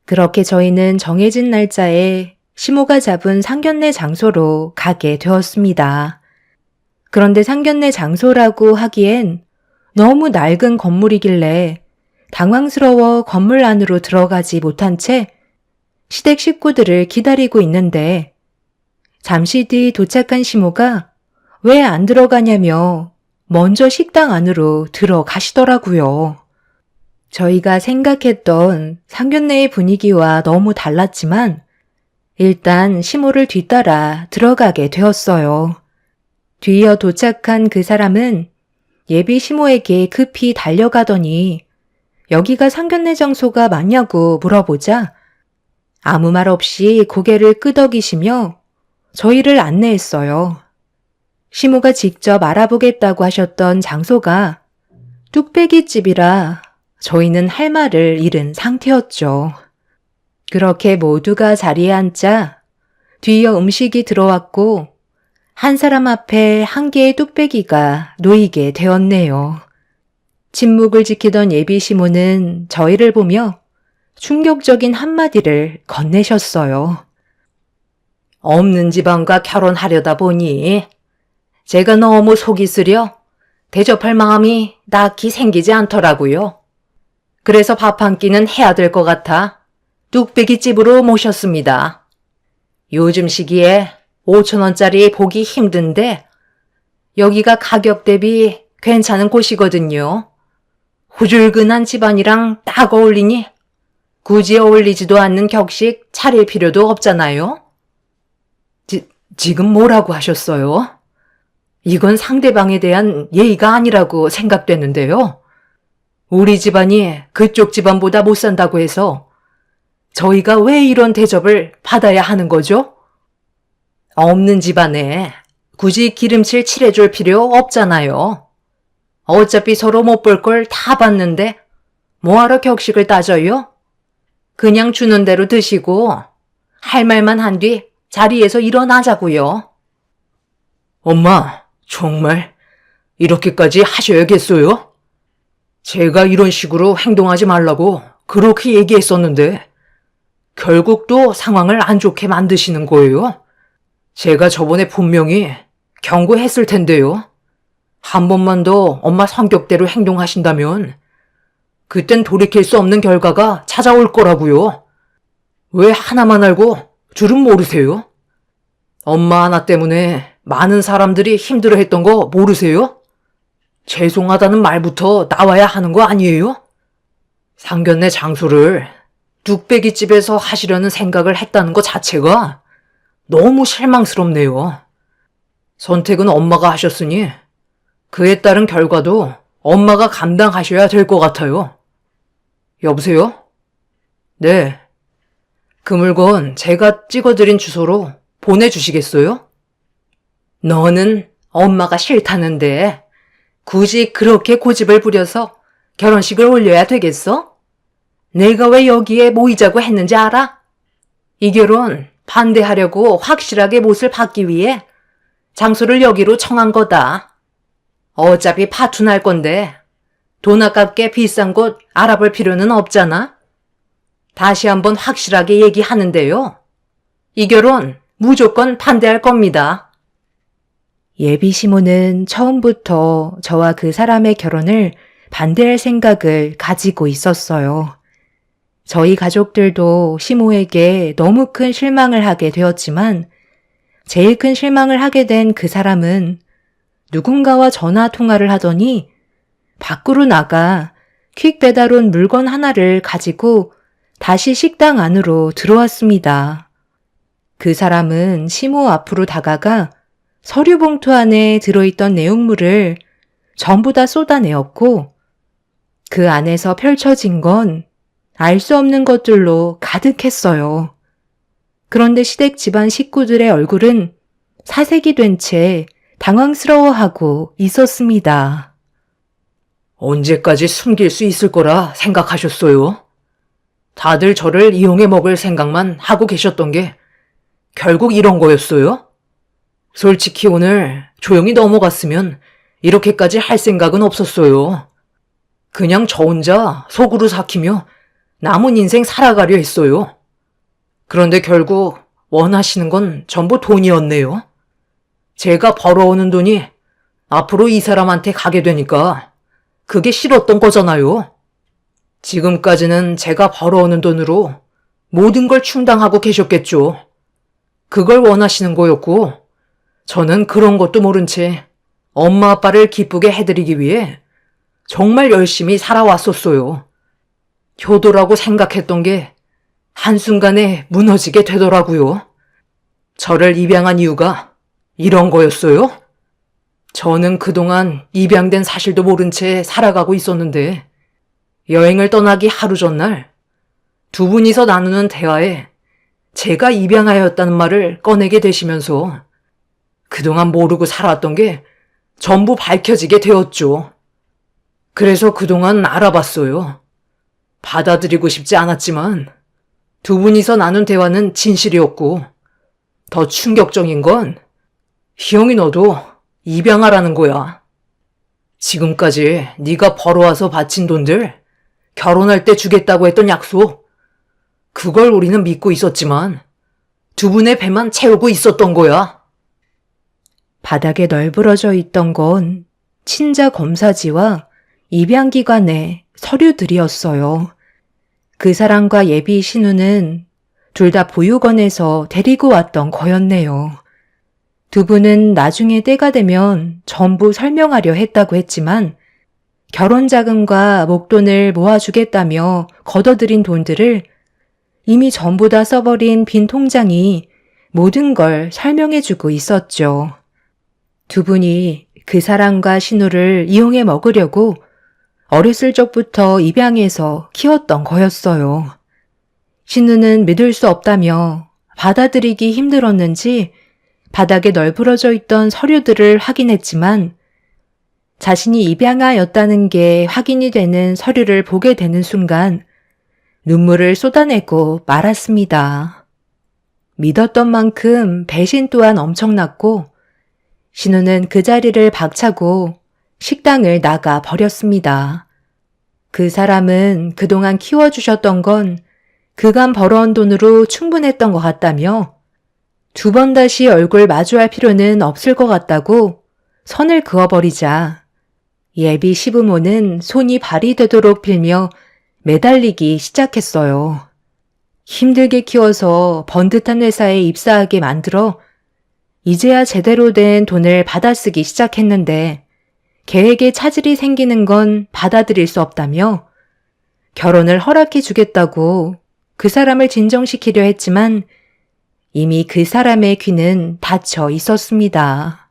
그렇게 저희는 정해진 날짜에 시모가 잡은 상견례 장소로 가게 되었습니다. 그런데 상견례 장소라고 하기엔 너무 낡은 건물이길래 당황스러워 건물 안으로 들어가지 못한 채 시댁 식구들을 기다리고 있는데 잠시 뒤 도착한 시모가 왜 안 들어가냐며 먼저 식당 안으로 들어가시더라고요. 저희가 생각했던 상견례의 분위기와 너무 달랐지만 일단 시모를 뒤따라 들어가게 되었어요. 뒤이어 도착한 그 사람은 예비 시모에게 급히 달려가더니 여기가 상견례 장소가 맞냐고 물어보자 아무 말 없이 고개를 끄덕이시며 저희를 안내했어요. 시모가 직접 알아보겠다고 하셨던 장소가 뚝배기집이라 저희는 할 말을 잃은 상태였죠. 그렇게 모두가 자리에 앉자 뒤이어 음식이 들어왔고 한 사람 앞에 한 개의 뚝배기가 놓이게 되었네요. 침묵을 지키던 예비 시모는 저희를 보며 충격적인 한마디를 건네셨어요. 없는 집안과 결혼하려다 보니 제가 너무 속이 쓰려 대접할 마음이 딱히 생기지 않더라고요. 그래서 밥 한 끼는 해야 될 것 같아 뚝배기집으로 모셨습니다. 요즘 시기에 5,000원짜리 보기 힘든데 여기가 가격 대비 괜찮은 곳이거든요. 후줄근한 집안이랑 딱 어울리니 굳이 어울리지도 않는 격식 차릴 필요도 없잖아요. 지금 뭐라고 하셨어요? 이건 상대방에 대한 예의가 아니라고 생각되는데요. 우리 집안이 그쪽 집안보다 못 산다고 해서 저희가 왜 이런 대접을 받아야 하는 거죠? 없는 집안에 굳이 기름칠 칠해줄 필요 없잖아요. 어차피 서로 못 볼 걸 다 봤는데 뭐하러 격식을 따져요? 그냥 주는 대로 드시고 할 말만 한 뒤 자리에서 일어나자고요. 엄마, 정말 이렇게까지 하셔야겠어요? 제가 이런 식으로 행동하지 말라고 그렇게 얘기했었는데 결국 또 상황을 안 좋게 만드시는 거예요? 제가 저번에 분명히 경고했을 텐데요. 한 번만 더 엄마 성격대로 행동하신다면 그땐 돌이킬 수 없는 결과가 찾아올 거라고요. 왜 하나만 알고 둘은 모르세요? 엄마 하나 때문에 많은 사람들이 힘들어했던 거 모르세요? 죄송하다는 말부터 나와야 하는 거 아니에요? 상견례 장소를 뚝배기집에서 하시려는 생각을 했다는 것 자체가 너무 실망스럽네요. 선택은 엄마가 하셨으니 그에 따른 결과도 엄마가 감당하셔야 될 것 같아요. 여보세요? 네. 그 물건 제가 찍어드린 주소로 보내주시겠어요? 너는 엄마가 싫다는데 굳이 그렇게 고집을 부려서 결혼식을 올려야 되겠어? 내가 왜 여기에 모이자고 했는지 알아? 이 결혼 반대하려고 확실하게 못을 받기 위해 장소를 여기로 청한 거다. 어차피 파투날 건데 돈 아깝게 비싼 곳 알아볼 필요는 없잖아. 다시 한번 확실하게 얘기하는데요. 이 결혼 무조건 반대할 겁니다. 예비 시모는 처음부터 저와 그 사람의 결혼을 반대할 생각을 가지고 있었어요. 저희 가족들도 시모에게 너무 큰 실망을 하게 되었지만 제일 큰 실망을 하게 된 그 사람은 누군가와 전화 통화를 하더니 밖으로 나가 퀵 배달 온 물건 하나를 가지고 다시 식당 안으로 들어왔습니다. 그 사람은 시모 앞으로 다가가 서류 봉투 안에 들어있던 내용물을 전부 다 쏟아내었고 그 안에서 펼쳐진 건 알 수 없는 것들로 가득했어요. 그런데 시댁 집안 식구들의 얼굴은 사색이 된 채 당황스러워하고 있었습니다. 언제까지 숨길 수 있을 거라 생각하셨어요? 다들 저를 이용해 먹을 생각만 하고 계셨던 게 결국 이런 거였어요? 솔직히 오늘 조용히 넘어갔으면 이렇게까지 할 생각은 없었어요. 그냥 저 혼자 속으로 삭히며 남은 인생 살아가려 했어요. 그런데 결국 원하시는 건 전부 돈이었네요. 제가 벌어오는 돈이 앞으로 이 사람한테 가게 되니까 그게 싫었던 거잖아요. 지금까지는 제가 벌어오는 돈으로 모든 걸 충당하고 계셨겠죠. 그걸 원하시는 거였고 저는 그런 것도 모른 채 엄마 아빠를 기쁘게 해드리기 위해 정말 열심히 살아왔었어요. 효도라고 생각했던 게 한순간에 무너지게 되더라고요. 저를 입양한 이유가 이런 거였어요? 저는 그동안 입양된 사실도 모른 채 살아가고 있었는데 여행을 떠나기 하루 전날 두 분이서 나누는 대화에 제가 입양하였다는 말을 꺼내게 되시면서 그동안 모르고 살았던 게 전부 밝혀지게 되었죠. 그래서 그동안 알아봤어요. 받아들이고 싶지 않았지만 두 분이서 나눈 대화는 진실이었고 더 충격적인 건 희영이 너도 입양하라는 거야. 지금까지 네가 벌어와서 바친 돈들 결혼할 때 주겠다고 했던 약속 그걸 우리는 믿고 있었지만 두 분의 배만 채우고 있었던 거야. 바닥에 널브러져 있던 건 친자 검사지와 입양기관의 서류들이었어요. 그 사람과 예비 신우는 둘 다 보육원에서 데리고 왔던 거였네요. 두 분은 나중에 때가 되면 전부 설명하려 했다고 했지만 결혼 자금과 목돈을 모아주겠다며 걷어들인 돈들을 이미 전부 다 써버린 빈 통장이 모든 걸 설명해주고 있었죠. 두 분이 그 사람과 신우를 이용해 먹으려고 어렸을 적부터 입양해서 키웠던 거였어요. 신우는 믿을 수 없다며 받아들이기 힘들었는지 바닥에 널브러져 있던 서류들을 확인했지만 자신이 입양하였다는 게 확인이 되는 서류를 보게 되는 순간 눈물을 쏟아내고 말았습니다. 믿었던 만큼 배신 또한 엄청났고 신우는 그 자리를 박차고 식당을 나가 버렸습니다. 그 사람은 그동안 키워주셨던 건 그간 벌어온 돈으로 충분했던 것 같다며 두 번 다시 얼굴 마주할 필요는 없을 것 같다고 선을 그어버리자 예비 시부모는 손이 발이 되도록 빌며 매달리기 시작했어요. 힘들게 키워서 번듯한 회사에 입사하게 만들어 이제야 제대로 된 돈을 받아쓰기 시작했는데 계획에 차질이 생기는 건 받아들일 수 없다며 결혼을 허락해 주겠다고 그 사람을 진정시키려 했지만 이미 그 사람의 귀는 닫혀 있었습니다.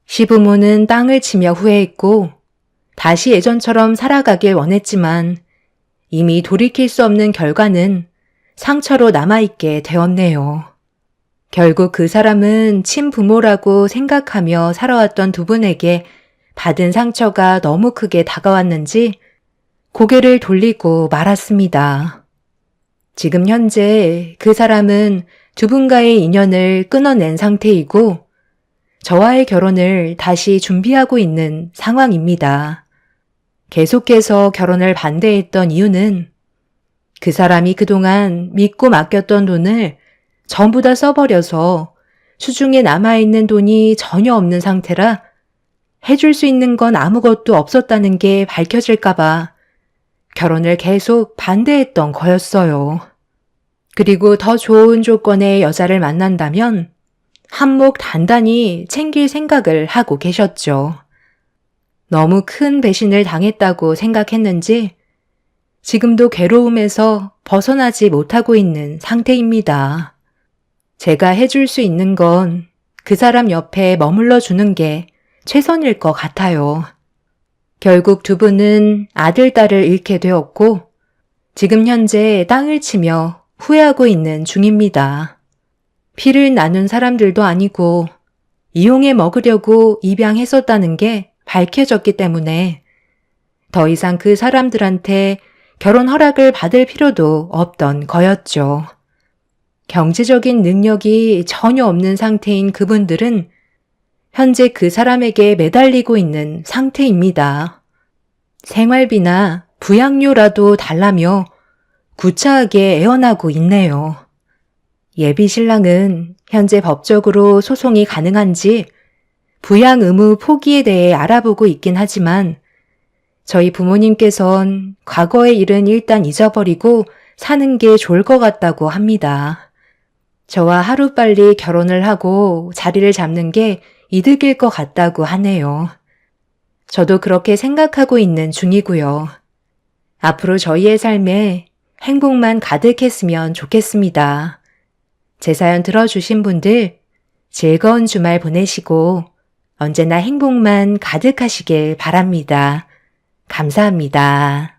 시부모는 땅을 치며 후회했고 다시 예전처럼 살아가길 원했지만 이미 돌이킬 수 없는 결과는 상처로 남아있게 되었네요. 결국 그 사람은 친부모라고 생각하며 살아왔던 두 분에게 받은 상처가 너무 크게 다가왔는지 고개를 돌리고 말았습니다. 지금 현재 그 사람은 두 분과의 인연을 끊어낸 상태이고 저와의 결혼을 다시 준비하고 있는 상황입니다. 계속해서 결혼을 반대했던 이유는 그 사람이 그동안 믿고 맡겼던 돈을 전부 다 써버려서 수중에 남아있는 돈이 전혀 없는 상태라 해줄 수 있는 건 아무것도 없었다는 게 밝혀질까봐 결혼을 계속 반대했던 거였어요. 그리고 더 좋은 조건의 여자를 만난다면 한몫 단단히 챙길 생각을 하고 계셨죠. 너무 큰 배신을 당했다고 생각했는지 지금도 괴로움에서 벗어나지 못하고 있는 상태입니다. 제가 해줄 수 있는 건 그 사람 옆에 머물러 주는 게 최선일 것 같아요. 결국 두 분은 아들, 딸을 잃게 되었고 지금 현재 땅을 치며 후회하고 있는 중입니다. 피를 나눈 사람들도 아니고 이용해 먹으려고 입양했었다는 게 밝혀졌기 때문에 더 이상 그 사람들한테 결혼 허락을 받을 필요도 없던 거였죠. 경제적인 능력이 전혀 없는 상태인 그분들은 현재 그 사람에게 매달리고 있는 상태입니다. 생활비나 부양료라도 달라며 구차하게 애원하고 있네요. 예비 신랑은 현재 법적으로 소송이 가능한지 부양 의무 포기에 대해 알아보고 있긴 하지만 저희 부모님께선 과거의 일은 일단 잊어버리고 사는 게 좋을 것 같다고 합니다. 저와 하루빨리 결혼을 하고 자리를 잡는 게 이득일 것 같다고 하네요. 저도 그렇게 생각하고 있는 중이고요. 앞으로 저희의 삶에 행복만 가득했으면 좋겠습니다. 제 사연 들어주신 분들 즐거운 주말 보내시고 언제나 행복만 가득하시길 바랍니다. 감사합니다.